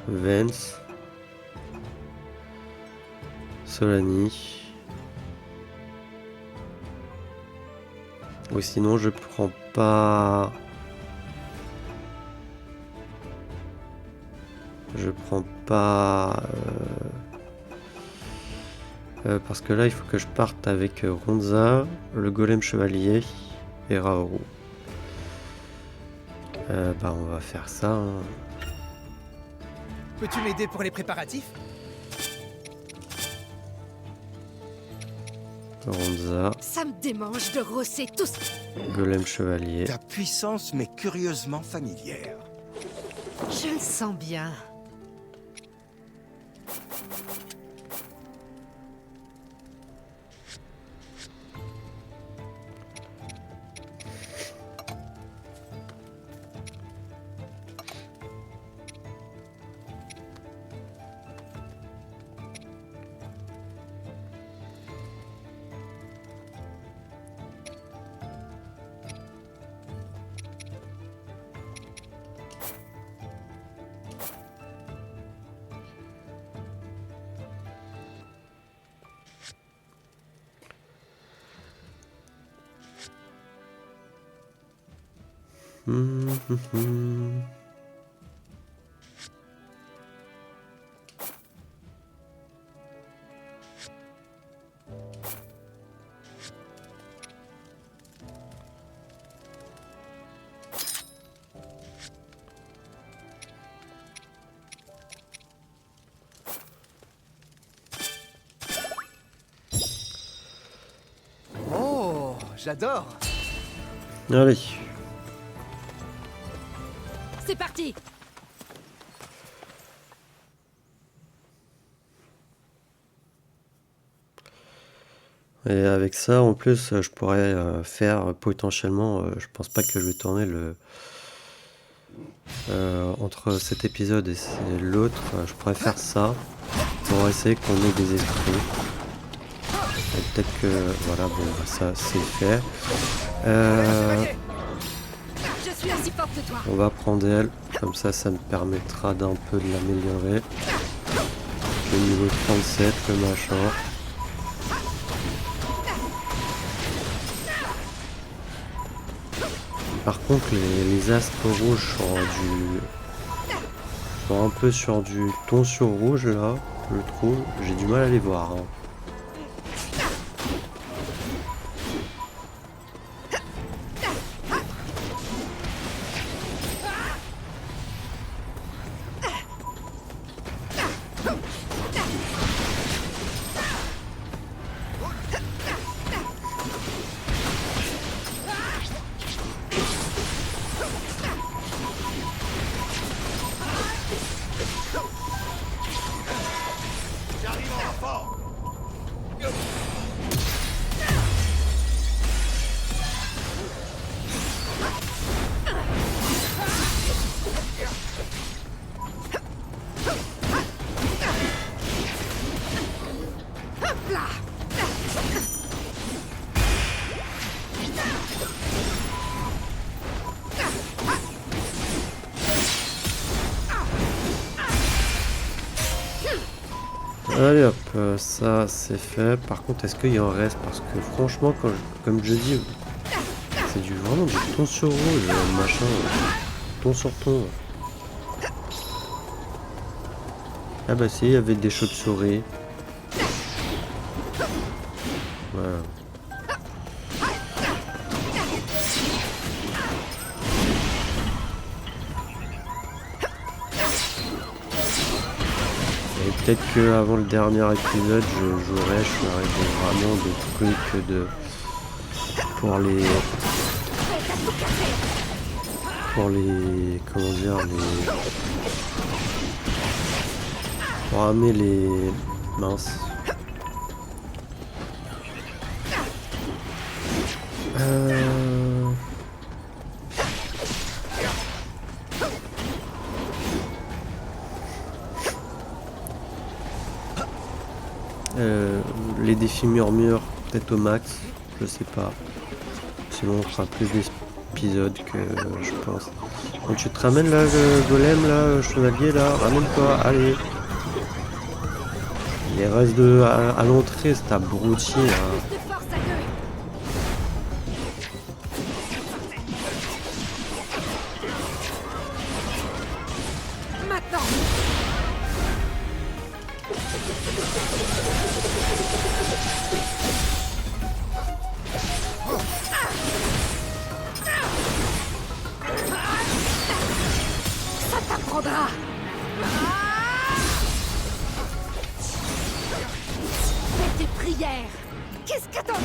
Vence. Solani. Ou sinon je prends pas. Parce que là il faut que je parte avec Ronza, le golem chevalier et Raoru. Bah on va faire ça. Hein. Peux-tu m'aider pour les préparatifs? Ronza, Ça me démange de rosser tous. golem chevalier. Ta puissance m'est curieusement familière. Je le sens bien. Oh, j'adore. Allez. C'est parti. Et avec ça, en plus, je pourrais faire potentiellement. Je pense pas que je vais tourner le. Entre cet épisode et l'autre, je pourrais faire ça pour essayer qu'on ait des esprits. Et peut-être que voilà, bon, ça c'est fait. Je suis aussi forte que toi. On va prendre elle, comme ça me permettra d'un peu de l'améliorer. Le niveau 37, le machin. Par contre, les astres rouges sont un peu sur du ton sur rouge là, je trouve. J'ai du mal à les voir. Hein. J'arrive en renfort. Allez hop, ça c'est fait. Par contre, est-ce qu'il y en reste? Parce que franchement, comme je dis, c'est vraiment du ton sur rouge, machin, ton sur ton. Ah bah si, il y avait des chauves-souris. Voilà. Et peut-être que avant le dernier épisode, je ferai vraiment des trucs pour les comment dire, pour amener les minces. Les défis murmures, peut-être au max, je sais pas. Sinon on fera plus d'épisodes que je pense. Donc tu te ramènes là le golem là, le chevalier là, ramène-toi, allez. Il reste à l'entrée, c'est abruti là. Plus de force à deux. Maintenant. Ça t'apprendra. Fais tes prières. Qu'est-ce qu'attends?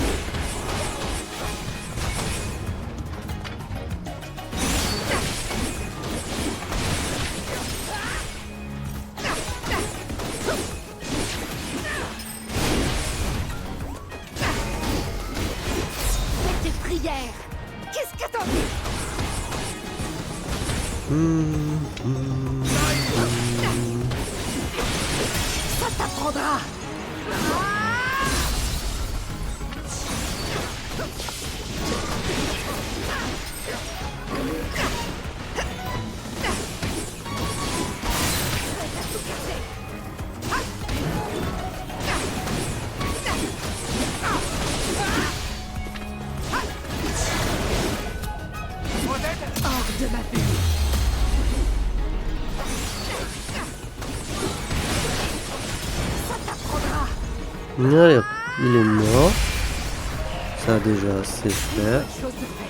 Tes prières. Qu'est-ce qu'attends? Ça t'apprendra. Hors de ma vue. Ça t'apprendra. Allez, il est mort. Ça déjà c'est fait. Chose de faite.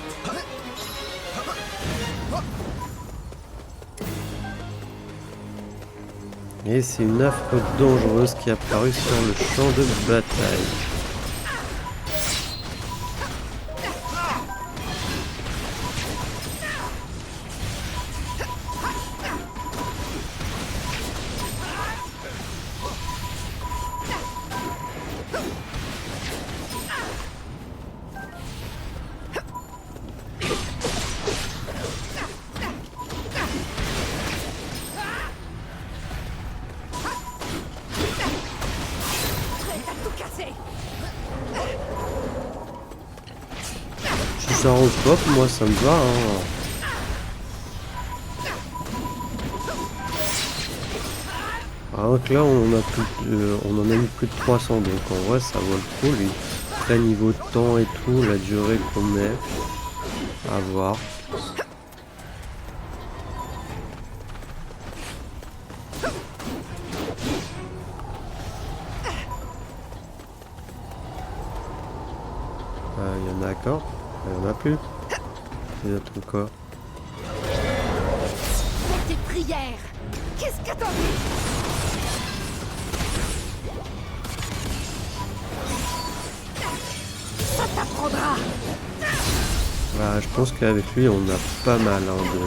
Et c'est une affre dangereuse qui est apparue sur le champ de bataille. T'as tout cassé. Si ça rose pop, moi ça me va. Hein. Alors que là on en a mis plus de 300, donc en vrai ça vaut le coup lui. Après niveau temps et tout, la durée qu'on met, à voir. Il y en a encore, il y en a plus. Il y en a encore. Tes prières. Qu'est-ce qu'attends? Ça t'apprendra. Voilà, je pense qu'avec lui on a pas mal hein, de...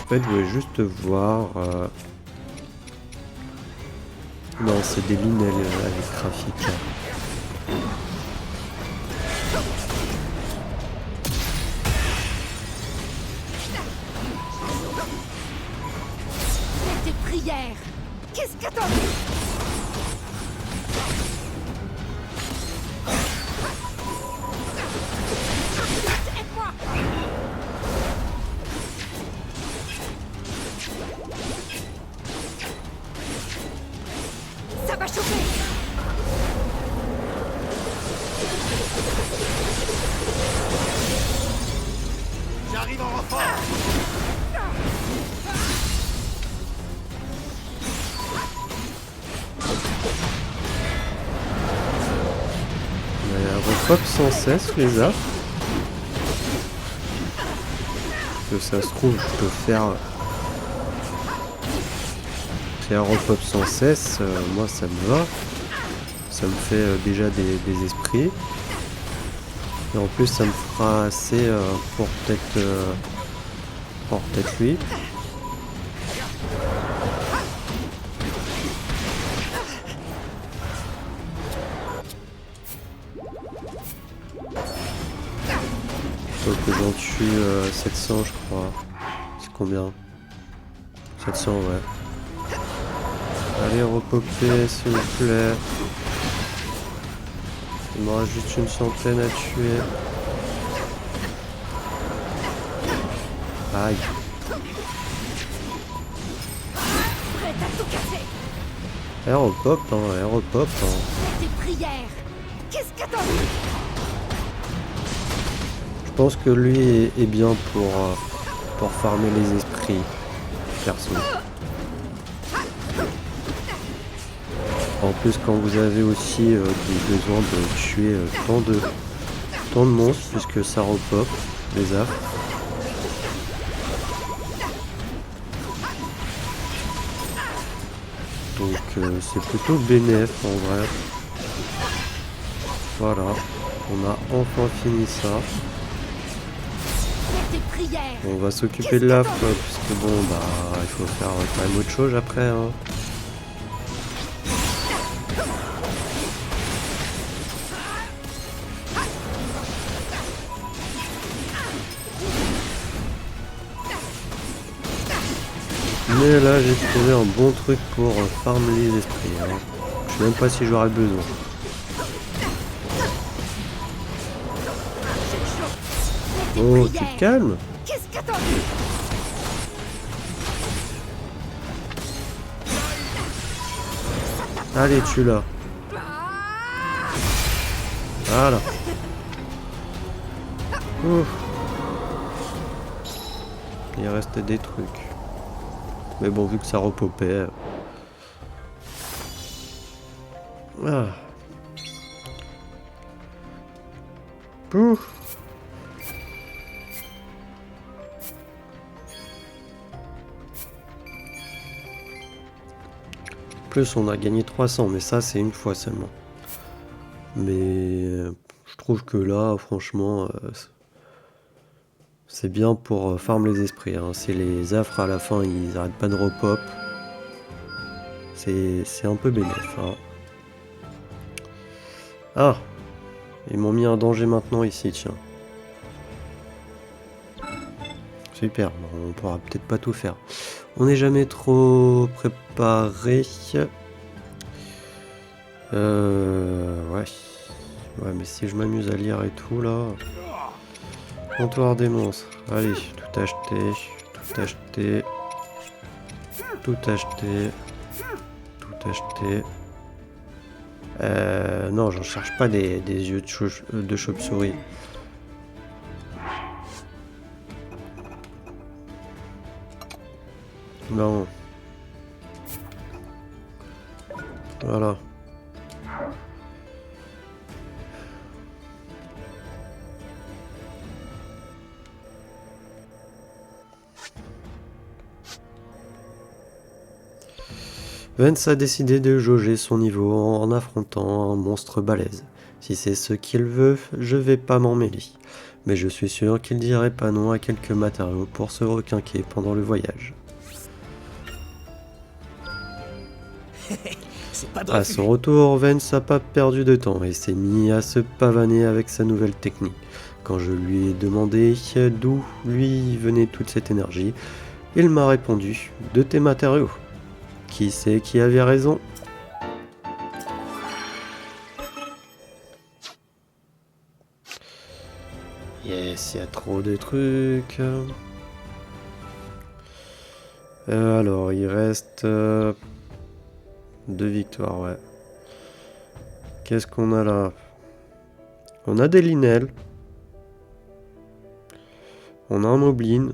En fait, je voulais juste voir... Non, c'est des lunelles avec graphique. Tes prières. Qu'est-ce qu'attends? Aide-moi. Ça va chauffer. J'arrive en renfort. Elle repop sans cesse les affres. Que ça se trouve, je peux faire repop sans cesse. Moi, ça me va. Ça me fait déjà des esprits. Et en plus, ça me fera assez pour peut-être lui. Faut que j'en tue 700 je crois. C'est combien? 700 ouais. Allez repopper s'il vous plaît. Il me reste juste une centaine à tuer. Aïe. Prête à tout casser. Elle repop hein, elle repop hein. Tes prières. Qu'est-ce qu'attends? Je pense que lui est bien pour farmer les esprits, perso. En plus, quand vous avez aussi des besoins de tuer tant de monstres, puisque ça repop, les affres, Donc c'est plutôt bénéf en vrai. Voilà, on a enfin fini ça. Fais tes prières. On va s'occuper de l'AF puisque bon bah il faut faire quand même autre chose après hein. Mais là j'ai trouvé un bon truc pour farm les esprits hein. Je sais même pas si j'aurai besoin. Oh, tu te calmes? Qu'est-ce que t'en Allez, tue-la. Voilà. Ouf. Il reste des trucs. Mais bon, vu que ça repopait... Ah. Ouf. Plus on a gagné 300, mais ça c'est une fois seulement. Mais je trouve que là, franchement, c'est bien pour farm les esprits. Hein. Si les affres à la fin, ils arrêtent pas de repop, c'est un peu bénéf. Hein. Ah, ils m'ont mis un danger maintenant ici, tiens. Super, on pourra peut-être pas tout faire. On n'est jamais trop préparé. Ouais. Ouais, mais si je m'amuse à lire et tout, là... Comptoir des monstres. Allez, tout acheter. Tout acheter. Tout acheter. Tout acheter. Non, j'en cherche pas des yeux de chauve-souris. Non. Voilà. Vance a décidé de jauger son niveau en affrontant un monstre balèze. Si c'est ce qu'il veut, je vais pas m'en mêler. Mais je suis sûr qu'il dirait pas non à quelques matériaux pour se requinquer pendant le voyage. À son retour, Vance n'a pas perdu de temps et s'est mis à se pavaner avec sa nouvelle technique. Quand je lui ai demandé d'où lui venait toute cette énergie, il m'a répondu « de tes matériaux ». Qui c'est qui avait raison? Yes, il y a trop de trucs. Alors, il reste 2 victoires, ouais. Qu'est-ce qu'on a là? On a des Linel. On a un Moblin.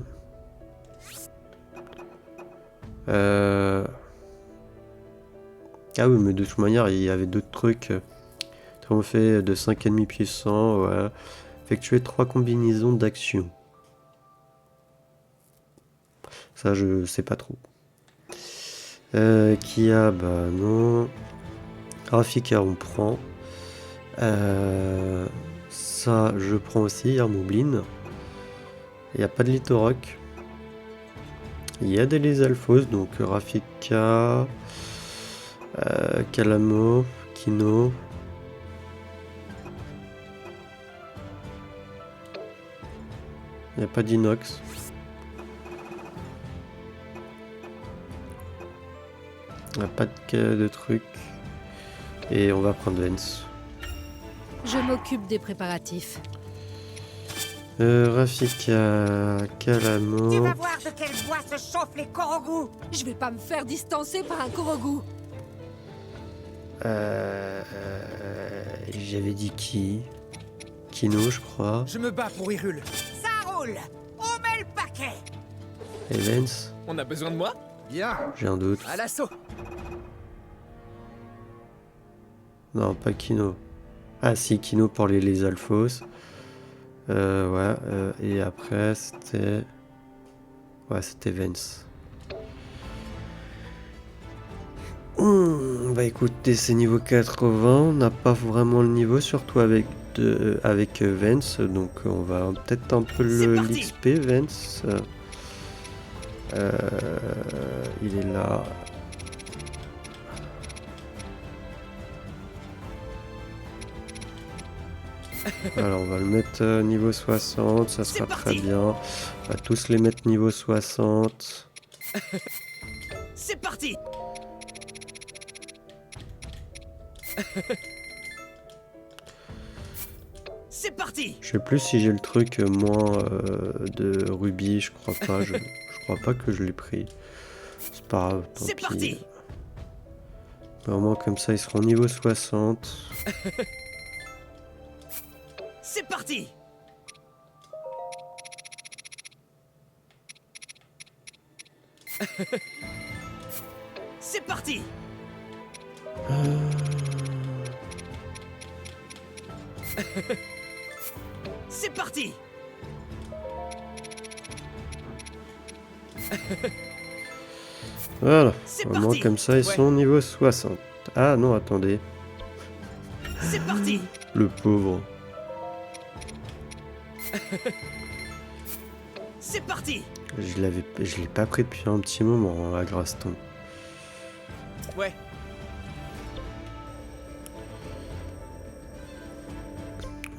Ah oui, mais de toute manière, il y avait d'autres trucs. On fait de 5,5 puissant, ouais. Effectuer 3 combinaisons d'action. Ça, je sais pas trop. Kia, bah non. Rafika, on prend. Ça, je prends aussi, Armoblin. Il n'y a pas de Litorok. Il y a des Lysalphos, donc Rafika, Calamo, Kino. Il n'y a pas d'Inox. Il n'y a pas de truc. Et on va prendre Vance. Je m'occupe des préparatifs. Rafika, Calamo. Tu vas voir de quel bois se chauffent les Korogu. Je vais pas me faire distancer par un Korogu. J'avais dit qui? Kino, je crois. Je me bats pour Hyrule. Ça roule. On met le paquet. Et Vance? On a besoin de moi? Bien, J'ai un doute. à l'assaut. Non, pas Kino. Ah si, Kino pour les Alphos. Ouais, et après c'était... Ouais, c'était Vance. Bah écoutez, c'est niveau 80, on n'a pas vraiment le niveau, surtout avec Vance, donc on va peut-être un peu l'XP Vance. Il est là. Alors on va le mettre niveau 60, ça sera très bien. On va tous les mettre niveau 60. C'est parti. C'est parti. Je sais plus si j'ai le truc moins de rubis, je crois pas. Je crois pas que je l'ai pris. C'est pas grave, tant C'est pis. parti. Vraiment comme ça ils seront niveau 60. C'est parti. C'est parti. C'est parti. Voilà, C'est vraiment parti. comme ça ils Ouais. sont niveau 60. Ah non, attendez, C'est parti. le pauvre. C'est parti. Je l'ai pas pris depuis un petit moment, à Graston. Ouais.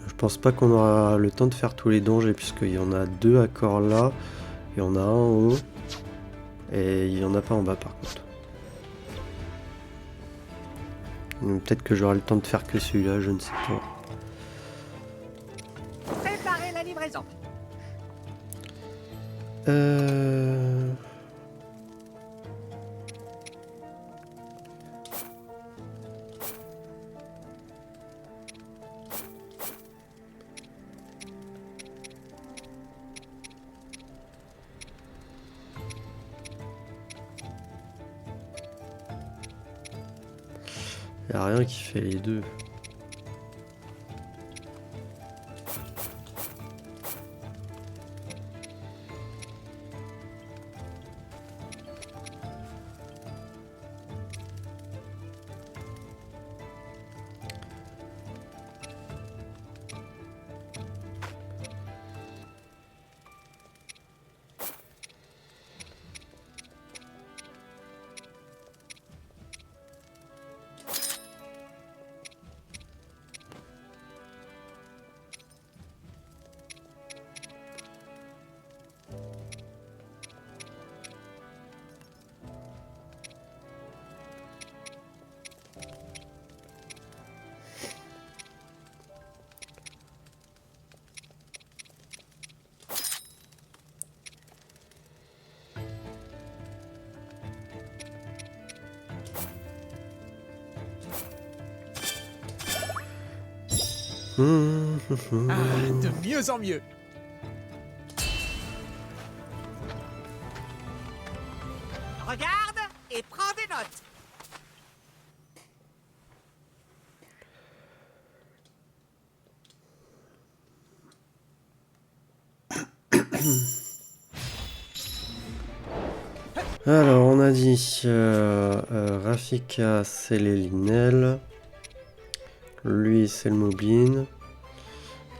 Je pense pas qu'on aura le temps de faire tous les dangers, puisqu'il y en a 2 à Corps-là, il y en a un en haut, et il y en a pas en bas par contre. Donc, peut-être que j'aurai le temps de faire que celui-là, je ne sais pas. Préparez la livraison. Y a rien qui fait les deux. De mieux en mieux. Regarde et prends des notes. Alors, on a dit Rafika, c'est les Linel. Lui, c'est le Moblin.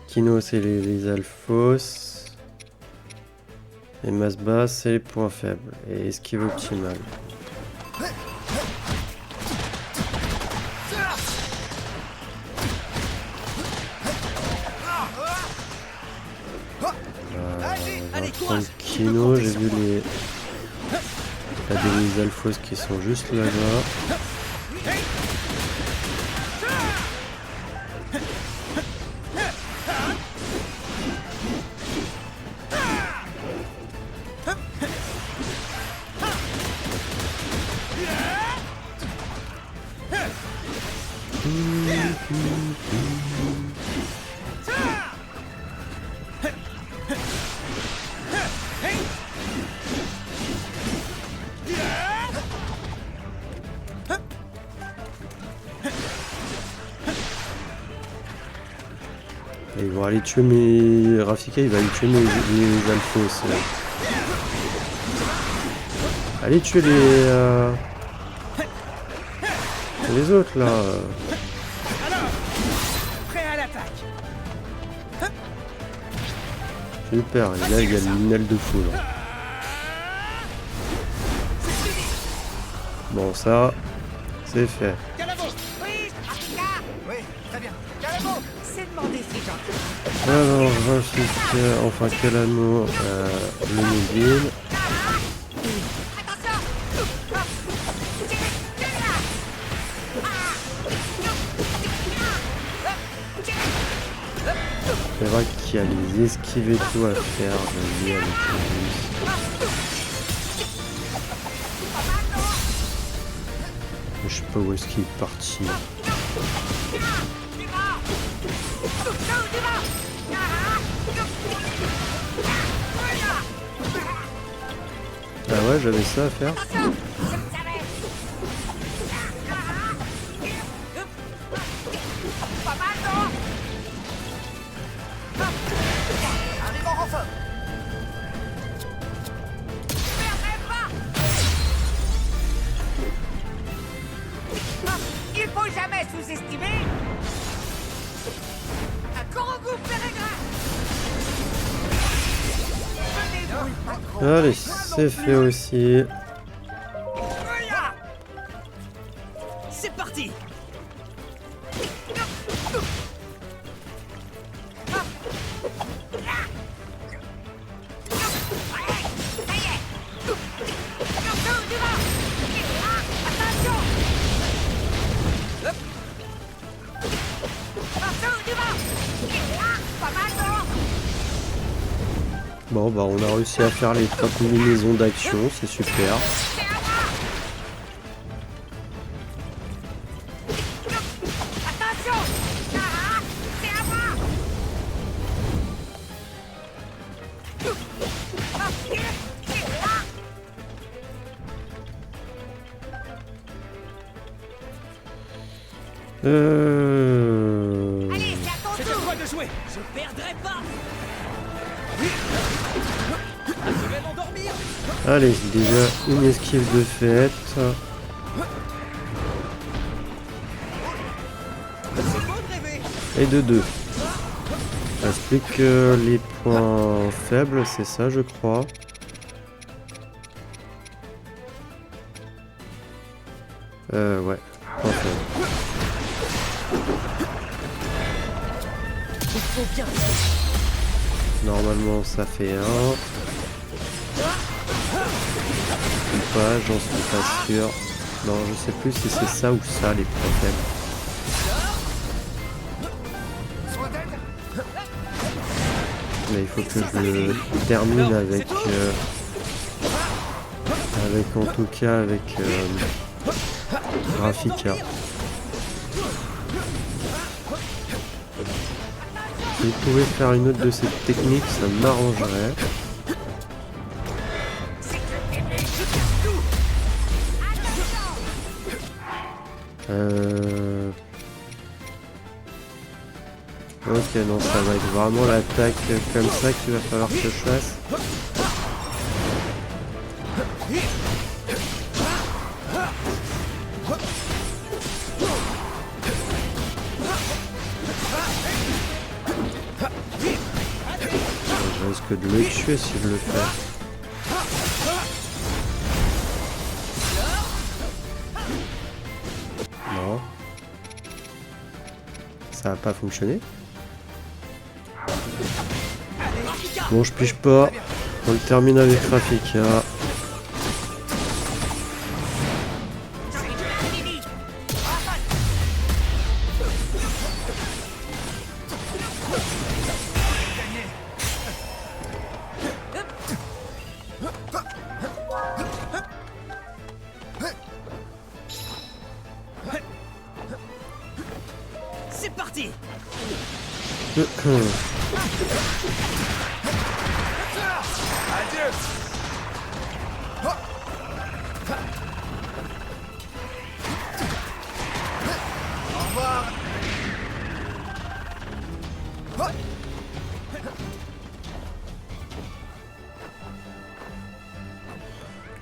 Kino, c'est les Alphos. Et Masba, c'est les points faibles. Et esquive optimale. Allez, On va courage. prendre Kino, j'ai vu les... Il y a des Alphos qui sont juste là-bas. Et ils vont aller tuer mes... Rafika, il va aller tuer mes Alphos. Là. Allez tuer les... Les autres là. Alors, prêt à l'attaque. Super, et là il y a une aile de foudre. Bon, ça, c'est fait. Calavo. Oui, Rafika. Oui, très bien. Calamo. C'est demandé, c'est gentil. Alors, Rafika, enfin Calamo, le mobile. Attention. C'est vrai qu'il y a les esquives et tout à faire, vas-y, avec les bus. Je sais pas où est-ce qu'il est parti. Ah ouais, j'avais ça à faire. Pas mal, non? Arrive en renfort. Il faut jamais sous-estimer un Korogu pèlerin. Allez, c'est fait aussi. C'est parti. Bon, bah on a réussi à faire les 3 combinaisons d'action, c'est super. Allez, c'est à ton C'est à tour. toi de jouer. Je perdrai pas. Je vais m'endormir. Allez, déjà une esquive de fête. C'est beau de rêver. Et de 2. Il reste plus que les points faibles, c'est ça je crois. Ouais, points faibles. Il faut bien. Normalement ça fait 1. Ou pas, j'en suis pas sûr. Non, je sais plus si c'est ça ou ça les points faibles. Soin d'aide. Mais il faut que je le termine avec en tout cas avec Rafika. Si vous pouvez faire une autre de ces techniques, ça m'arrangerait. Ok, non, ça va être vraiment l'attaque comme ça qu'il va falloir que je fasse. Je risque de le tuer si je le fais. Non. Ça va pas fonctionner. Bon, je pige pas. On le termine avec Rafika. C'est parti. Adieu. Au revoir.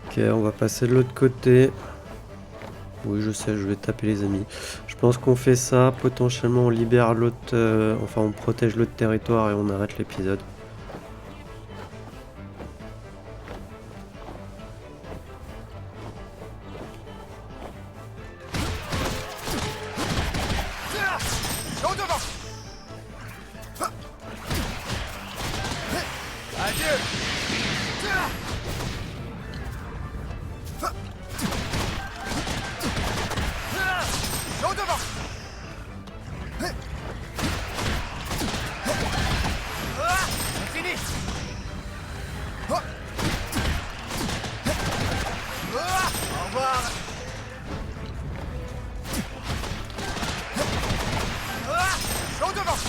Ok, on va passer de l'autre côté. Oui, je sais, je vais taper les amis. Je pense qu'on fait ça, potentiellement on libère l'autre... enfin, on protège l'autre territoire et on arrête l'épisode. Au devant. Adieu. Au devant. C'est fini. Au revoir. Au devant.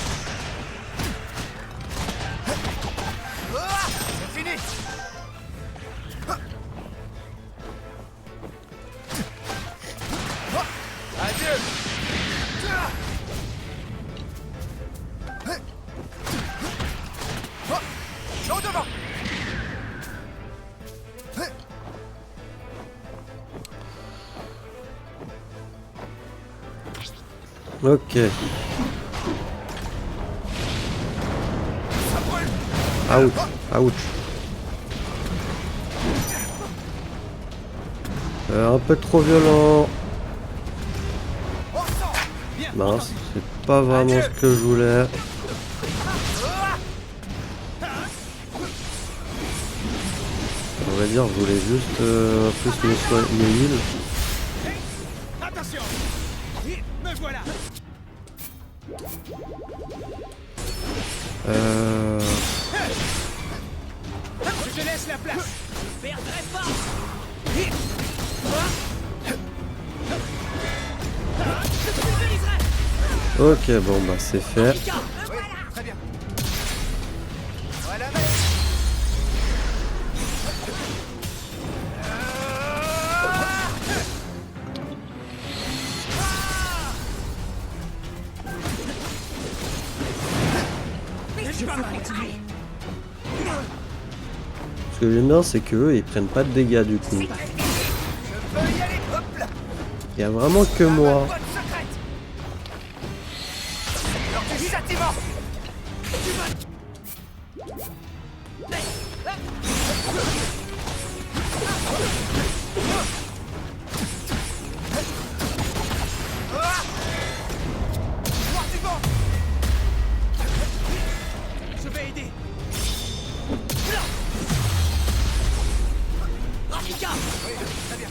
C'est fini. Adieu. Au devant. Ok. Ça brûle. Ouch. Ouch. Un peu trop violent. On sent. Mince, c'est pas vraiment ce que je voulais. On va dire, je voulais juste plus me heal. Attention. Me voilà. Je te laisse la place. Je perdrai pas. Je pulvériserai. Ok, bon bah c'est fait. Pika. Oui, très bien. Voilà. Je vais continuer. Ce que j'aime bien, c'est qu'eux, ils prennent pas de dégâts du coup. Je peux y aller. Hop là. Il y a vraiment que moi. Boîte secrète. Lors du châtiment. Noir du vent. Je vais aider. Pika. Oui, très bien.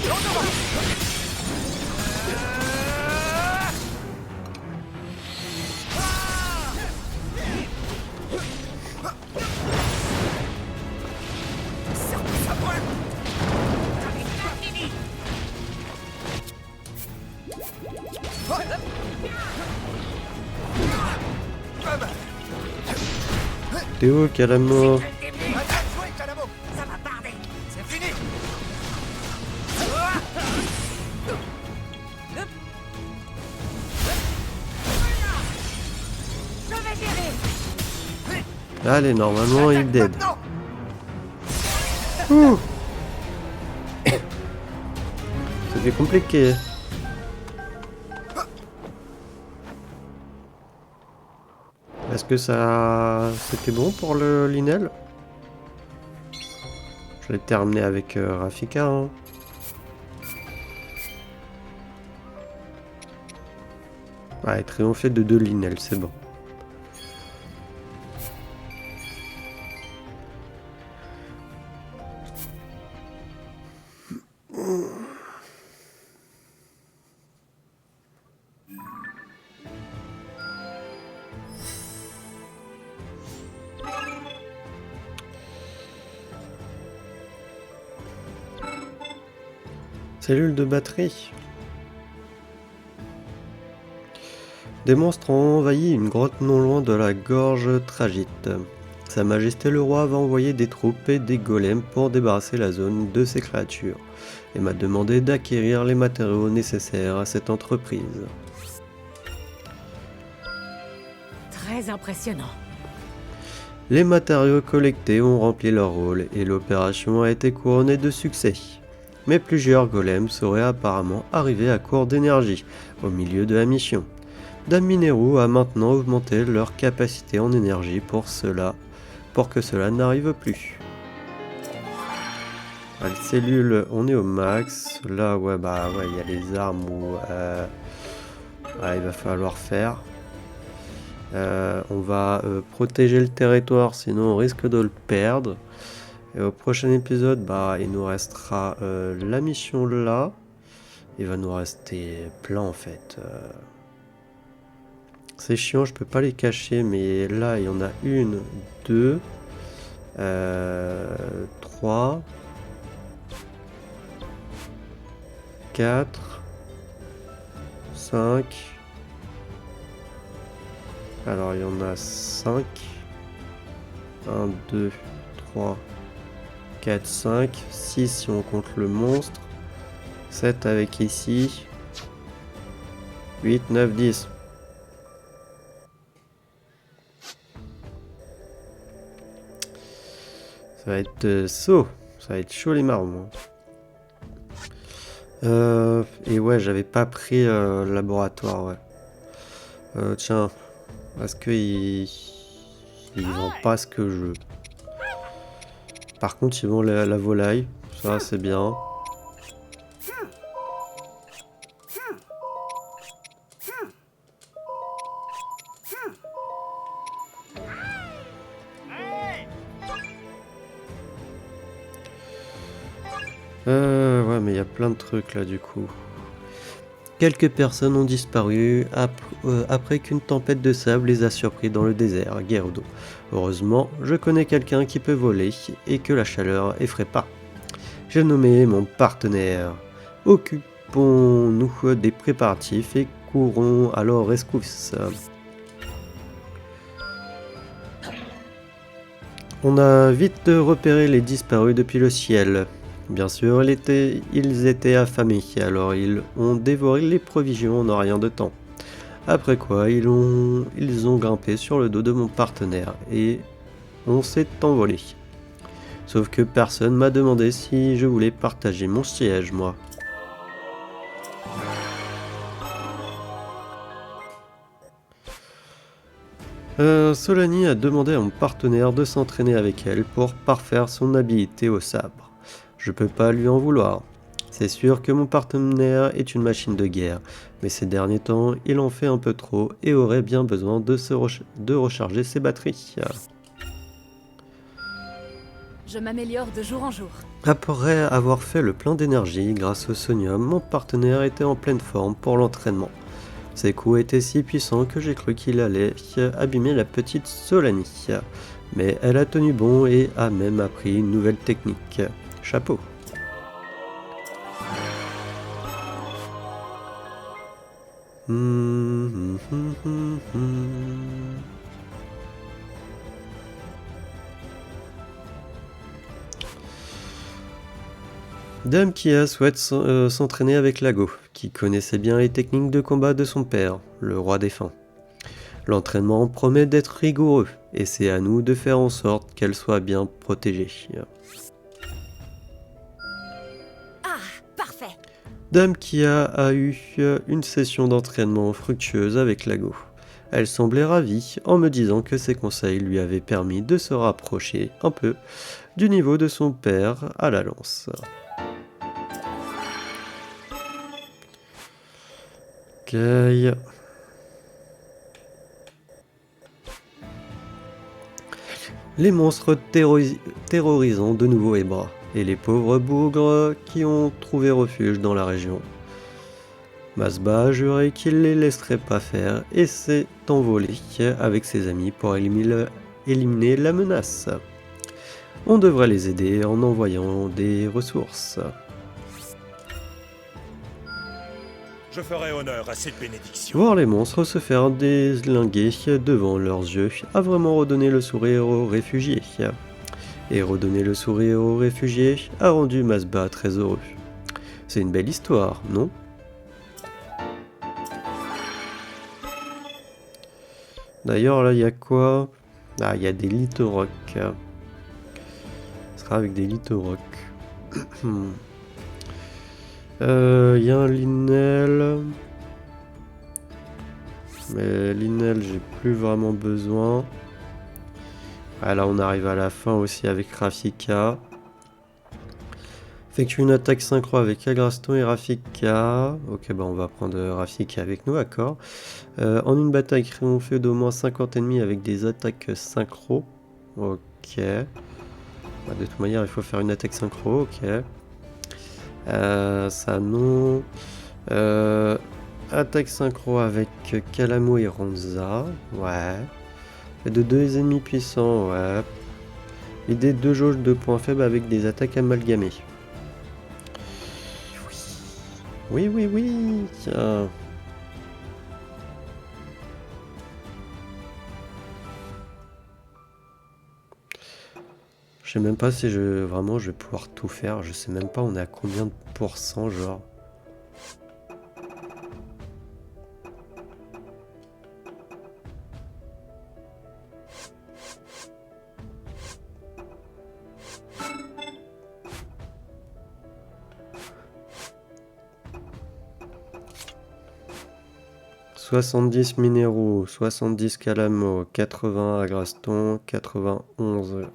Au devant. Ça brûle. T'es où, Calamo? Attaque, jouez, Calamo. Ça va tarder. C'est fini. Je vais gérer. Allez, normalement, il est dead. Maintenant. Ouh. C'était compliqué. Est-ce que ça... c'était bon pour le Linel? Je l'ai terminé avec Rafika. Hein. Ouais, triompher de 2 Linel, c'est bon. Cellule de batterie. Des monstres ont envahi une grotte non loin de la gorge Tragite. Sa Majesté le Roi va envoyer des troupes et des golems pour débarrasser la zone de ces créatures et m'a demandé d'acquérir les matériaux nécessaires à cette entreprise. Très impressionnant. Les matériaux collectés ont rempli leur rôle et l'opération a été couronnée de succès. mais plusieurs golems seraient apparemment arrivés à court d'énergie au milieu de la mission. Dame Mineru a maintenant augmenté leur capacité en énergie pour que cela n'arrive plus. Les cellules, on est au max. Là, ouais, il y a les armes où il va falloir faire. On va protéger le territoire, sinon on risque de le perdre. Et au prochain épisode, il nous restera la mission là. Il va nous rester plein en fait. C'est chiant, je peux pas les cacher, mais là il y en a 1, 2, 3, 4, 5. Alors il y en a 5. 1, 2, 3, 4, 5, 6 si on compte le monstre. 7 avec ici. 8, 9, 10. Ça va être ça va être chaud les marrons. Et ouais, j'avais pas pris le laboratoire, ouais. Tiens, est-ce qu'ils vendent pas ce que je veux? Par contre, ils vendent la volaille, ça c'est bien. Ouais, mais il y a plein de trucs là du coup. Quelques personnes ont disparu après qu'une tempête de sable les a surpris dans le désert, Gerudo. Heureusement, je connais quelqu'un qui peut voler et que la chaleur effraie pas. J'ai nommé mon partenaire. Occupons-nous des préparatifs et courons à leur rescousse. On a vite repéré les disparus depuis le ciel. Bien sûr, ils étaient affamés, alors ils ont dévoré les provisions en un rien de temps. Après quoi, ils ont grimpé sur le dos de mon partenaire et on s'est envolé. Sauf que personne m'a demandé si je voulais partager mon siège, moi. Solani a demandé à mon partenaire de s'entraîner avec elle pour parfaire son habileté au sabre. Je peux pas lui en vouloir. C'est sûr que mon partenaire est une machine de guerre, mais ces derniers temps, il en fait un peu trop et aurait bien besoin de recharger ses batteries. Je m'améliore de jour en jour. Après avoir fait le plein d'énergie grâce au sonium, mon partenaire était en pleine forme pour l'entraînement. Ses coups étaient si puissants que j'ai cru qu'il allait abîmer la petite Solani. Mais elle a tenu bon et a même appris une nouvelle technique. Chapeau. Dame Kia souhaite s'entraîner avec Lago, qui connaissait bien les techniques de combat de son père, le roi des fans. L'entraînement promet d'être rigoureux, et c'est à nous de faire en sorte qu'elle soit bien protégée. Dame Kia a eu une session d'entraînement fructueuse avec Lago. Elle semblait ravie en me disant que ses conseils lui avaient permis de se rapprocher un peu du niveau de son père à la lance. Ok. Les monstres terrorisant de nouveau Ebra. Et les pauvres bougres qui ont trouvé refuge dans la région. Masba a juré qu'il les laisserait pas faire et s'est envolé avec ses amis pour éliminer la menace. On devrait les aider en envoyant des ressources. Je ferai honneur à cette bénédiction. Voir les monstres se faire déslinguer devant leurs yeux a vraiment redonné le sourire aux réfugiés. Et redonner le sourire aux réfugiés a rendu Masba très heureux. C'est une belle histoire, non? D'ailleurs, là, il y a quoi? Ah, il y a des lithorocs. Ce sera avec des lithorocs. Y a un Linel. Mais Linel, j'ai plus vraiment besoin. Ah, là, on arrive à la fin aussi avec Rafika. Effectue une attaque synchro avec Agraston et Rafika. Ok, bah on va prendre Rafika avec nous, d'accord. En une bataille, triompher d'au moins 50 ennemis avec des attaques synchro. Ok. Bah, de toute manière, il faut faire une attaque synchro, ok. Ça non. Attaque synchro avec Kalamo et Ronza. Ouais. Et de 2 ennemis puissants, ouais. Idée de jauge de points faibles avec des attaques amalgamées. Oui, oui, oui. Tiens. Je sais même pas si vraiment je vais pouvoir tout faire. Je sais même pas on est à combien de pourcents genre. « 70 minéraux, 70 calamo, 80 agraston, 91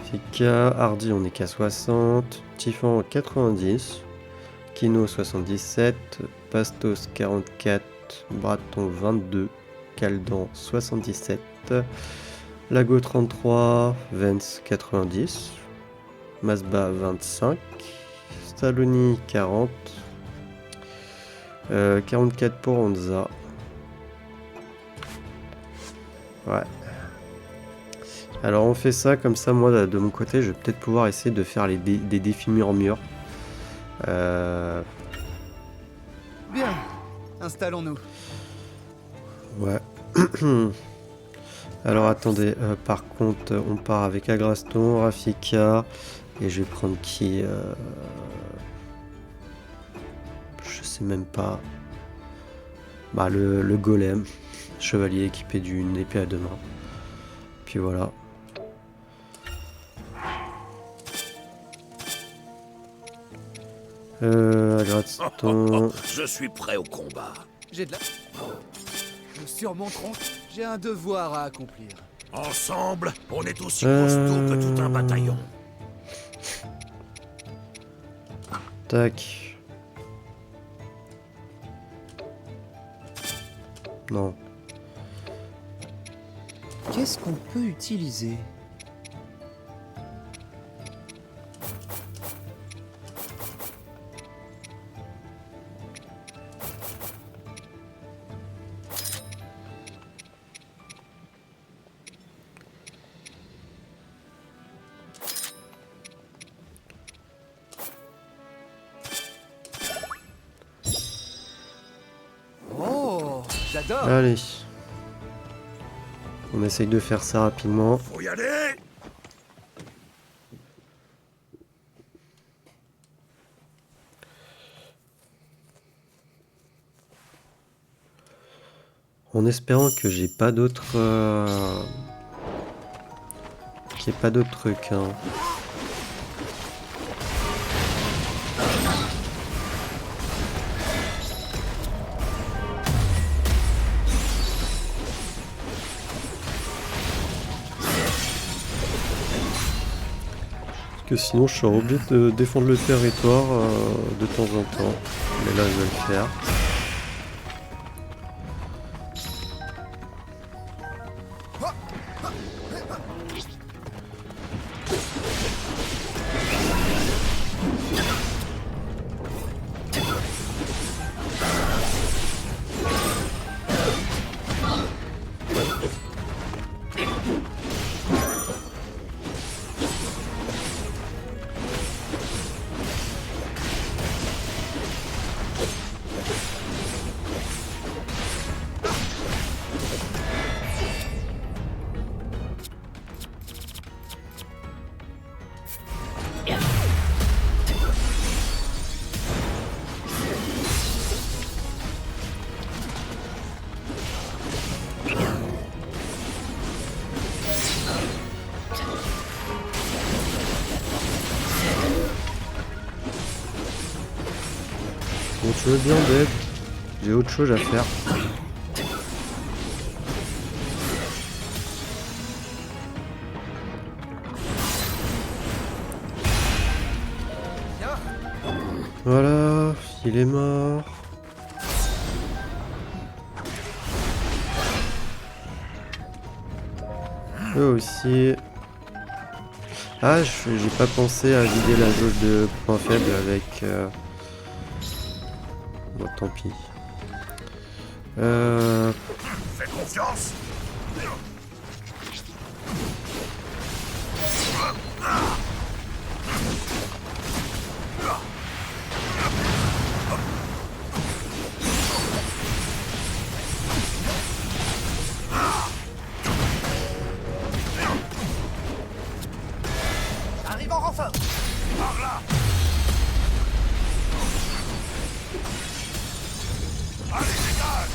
Fika, Hardy on est qu'à 60, Typhon 90, Kino 77, Pastos 44, Braton 22, Caldan 77, Lago 33, Vence 90, Masba 25, Stalloni 40, 44 pour Onza. Ouais. Alors on fait ça, comme ça moi de mon côté je vais peut-être pouvoir essayer de faire des défis mur-mur. Bien, installons-nous. Ouais. Alors attendez, par contre on part avec Agraston, Rafika, et je vais prendre qui je sais même pas. Bah le golem, chevalier équipé d'une épée à 2 mains. Puis voilà. Agraston. Je suis prêt au combat. J'ai de la... Nous surmonterons. J'ai un devoir à accomplir. Ensemble, on est aussi costaud que tout un bataillon. Tac. Non. Qu'est-ce qu'on peut utiliser? Oh, j'adore. Allez. On essaye de faire ça rapidement. Faut y aller. En espérant que j'ai pas d'autres... qu'il n'y ait pas d'autres trucs. Hein. Parce que sinon je serais obligé de défendre le territoire de temps en temps. Mais là je vais le faire. Bon, tu veux bien d'aide? J'ai autre chose à faire. Voilà, il est mort. Eux aussi. Ah, j'ai pas pensé à vider la jauge de points faibles avec... Bon, tant pis. Fais confiance. Arrive en renfort. Par là. Allez, dégage.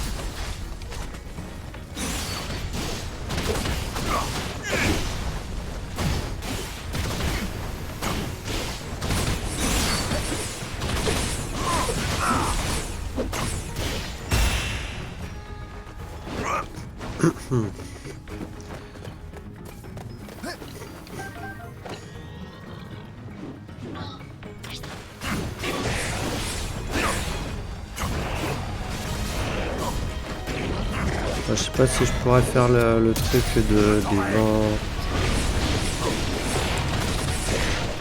Je sais pas si je pourrais faire le truc des 20...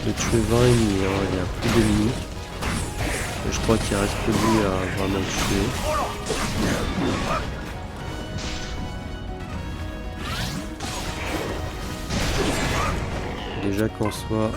de tuer 20 ennemis, hein. Il y a plus d'ennemis. Et je crois qu'il reste que lui à vraiment tuer. Déjà qu'en soit...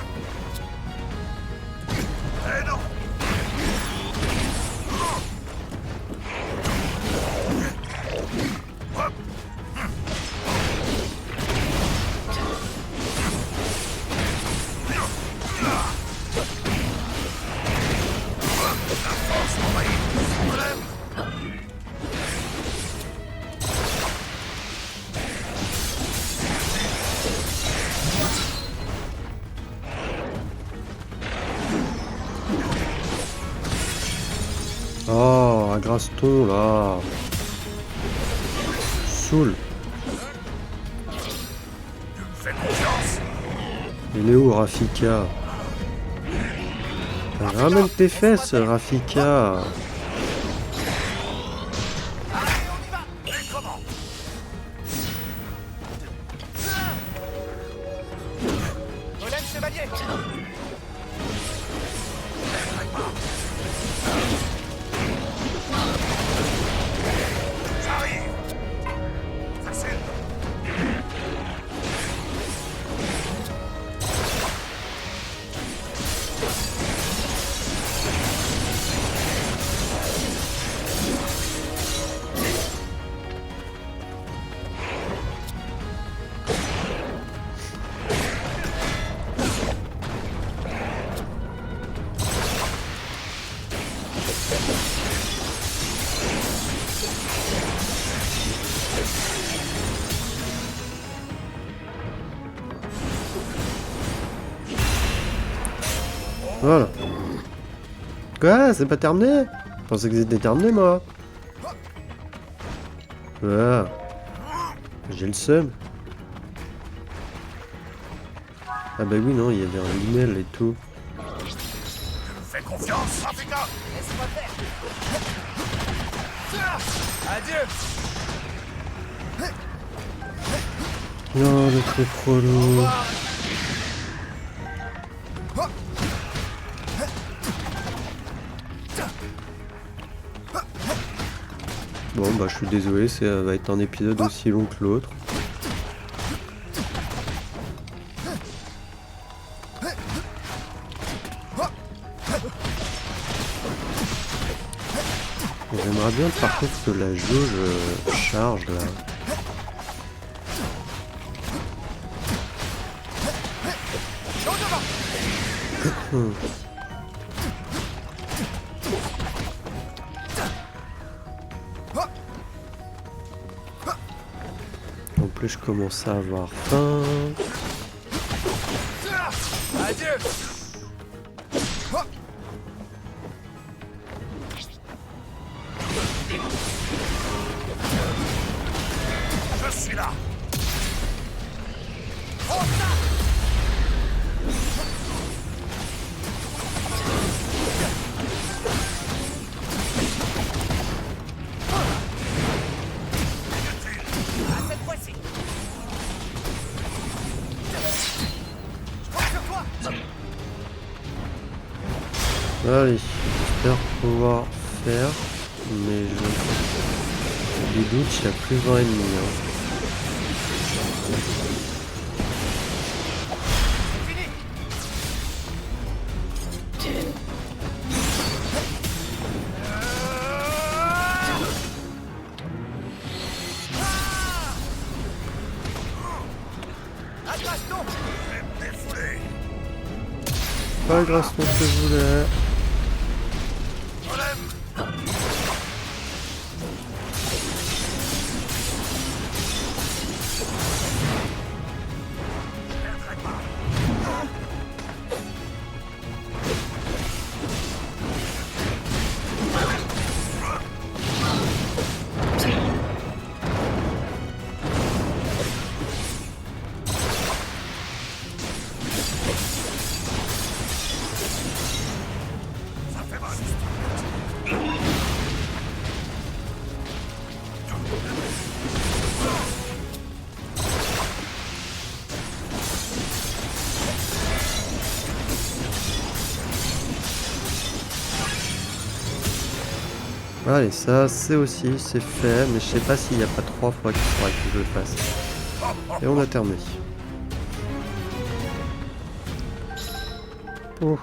Oh, un Graston là. Saoul. Fais confiance. Il est où Rafika? Ramène tes fesses Rafika. Golem chevalier. J'arrive. Facile. Voilà. Quoi? C'est pas terminé? Je pensais que c'était terminé moi. Ah. J'ai le seum. Ah bah oui non, il y avait un Linel et tout. Fais confiance. Rafika. Laisse-moi faire. Adieu. Non, le truc relou. Bon bah je suis désolé, ça va être un épisode aussi long que l'autre. J'aimerais bien par contre que la jauge charge là. En plus je commence à avoir faim. Adieu. Allez, j'espère pouvoir faire, mais j'ai des doutes, il y a plus 20 ennemis. Hein. Pas grâce à ce que je voulais. Allez, ça c'est aussi, c'est fait, mais je sais pas s'il n'y a pas 3 fois qu'il faudra que je le fasse. Et on a terminé. Oh.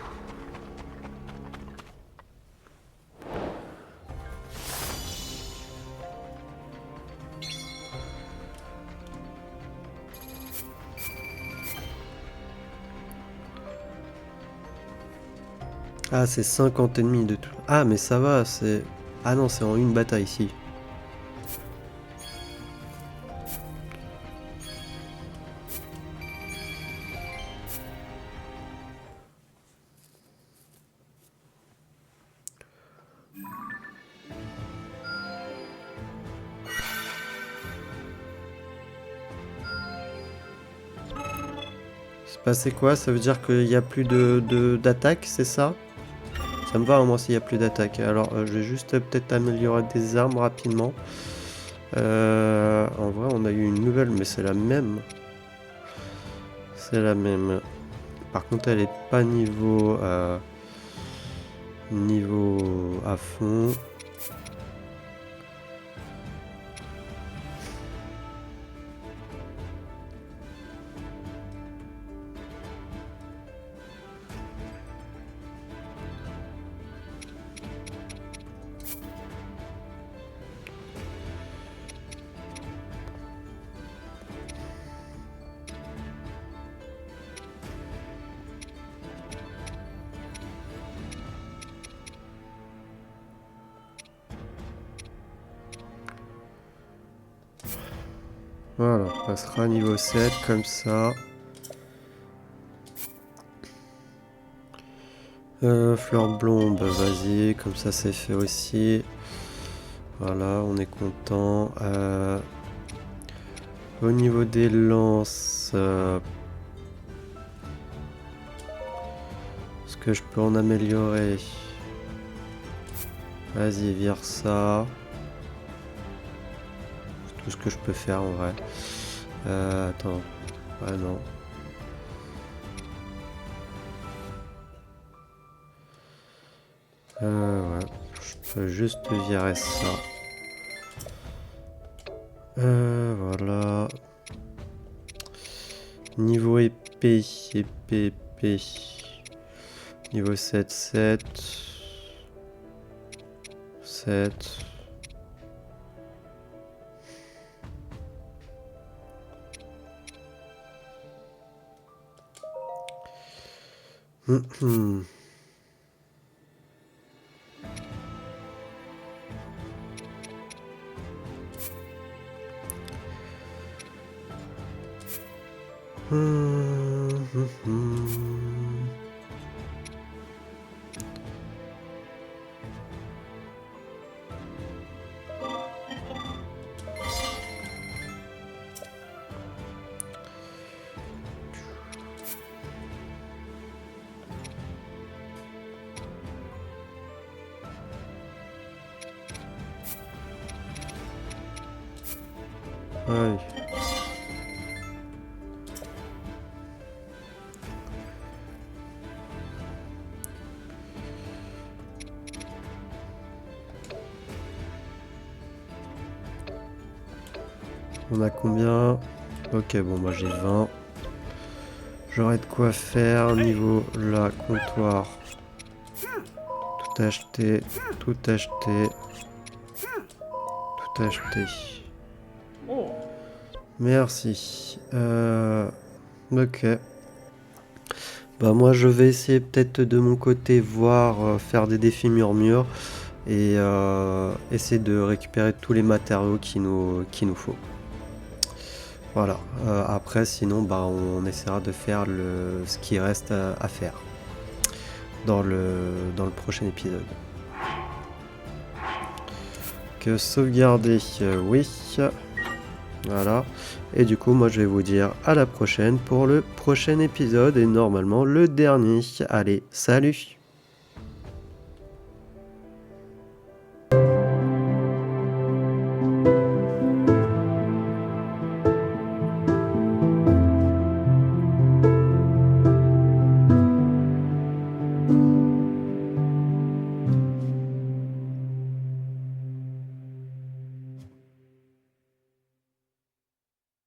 Ah, c'est 50 ennemis de tout. Ah, mais ça va, c'est... Ah non, c'est en une bataille ici. C'est passé quoi? Ça veut dire qu'il n'y a plus d'attaque, c'est ça? Ça me va au moins s'il n'y a plus d'attaque. Alors je vais juste peut-être améliorer des armes rapidement. En vrai on a eu une nouvelle mais c'est la même. C'est la même. Par contre elle est pas niveau à fond. Voilà, on passera à niveau 7 comme ça. Fleur blonde, bah, vas-y, comme ça c'est fait aussi. Voilà, on est content. Au niveau des lances, est-ce que je peux en améliorer? Vas-y, vire ça. C'est tout ce que je peux faire en vrai. Attends. Ah non. Ouais. Je peux juste virer ça. Voilà. Niveau épée. Épée. Niveau 7, 7. 7. Ouais. On a combien? Ok, bon, moi j'ai 20. J'aurais de quoi faire niveau la comptoir. Tout acheter, tout acheter, tout acheter. Merci. Ok. Bah moi je vais essayer peut-être de mon côté voir faire des défis murmures et essayer de récupérer tous les matériaux qu'il nous faut. Voilà. Après sinon bah on essaiera de faire ce qui reste à faire dans le prochain épisode. Que sauvegarder, oui. Voilà. Et du coup, moi, je vais vous dire à la prochaine pour le prochain épisode et normalement le dernier. Allez, salut!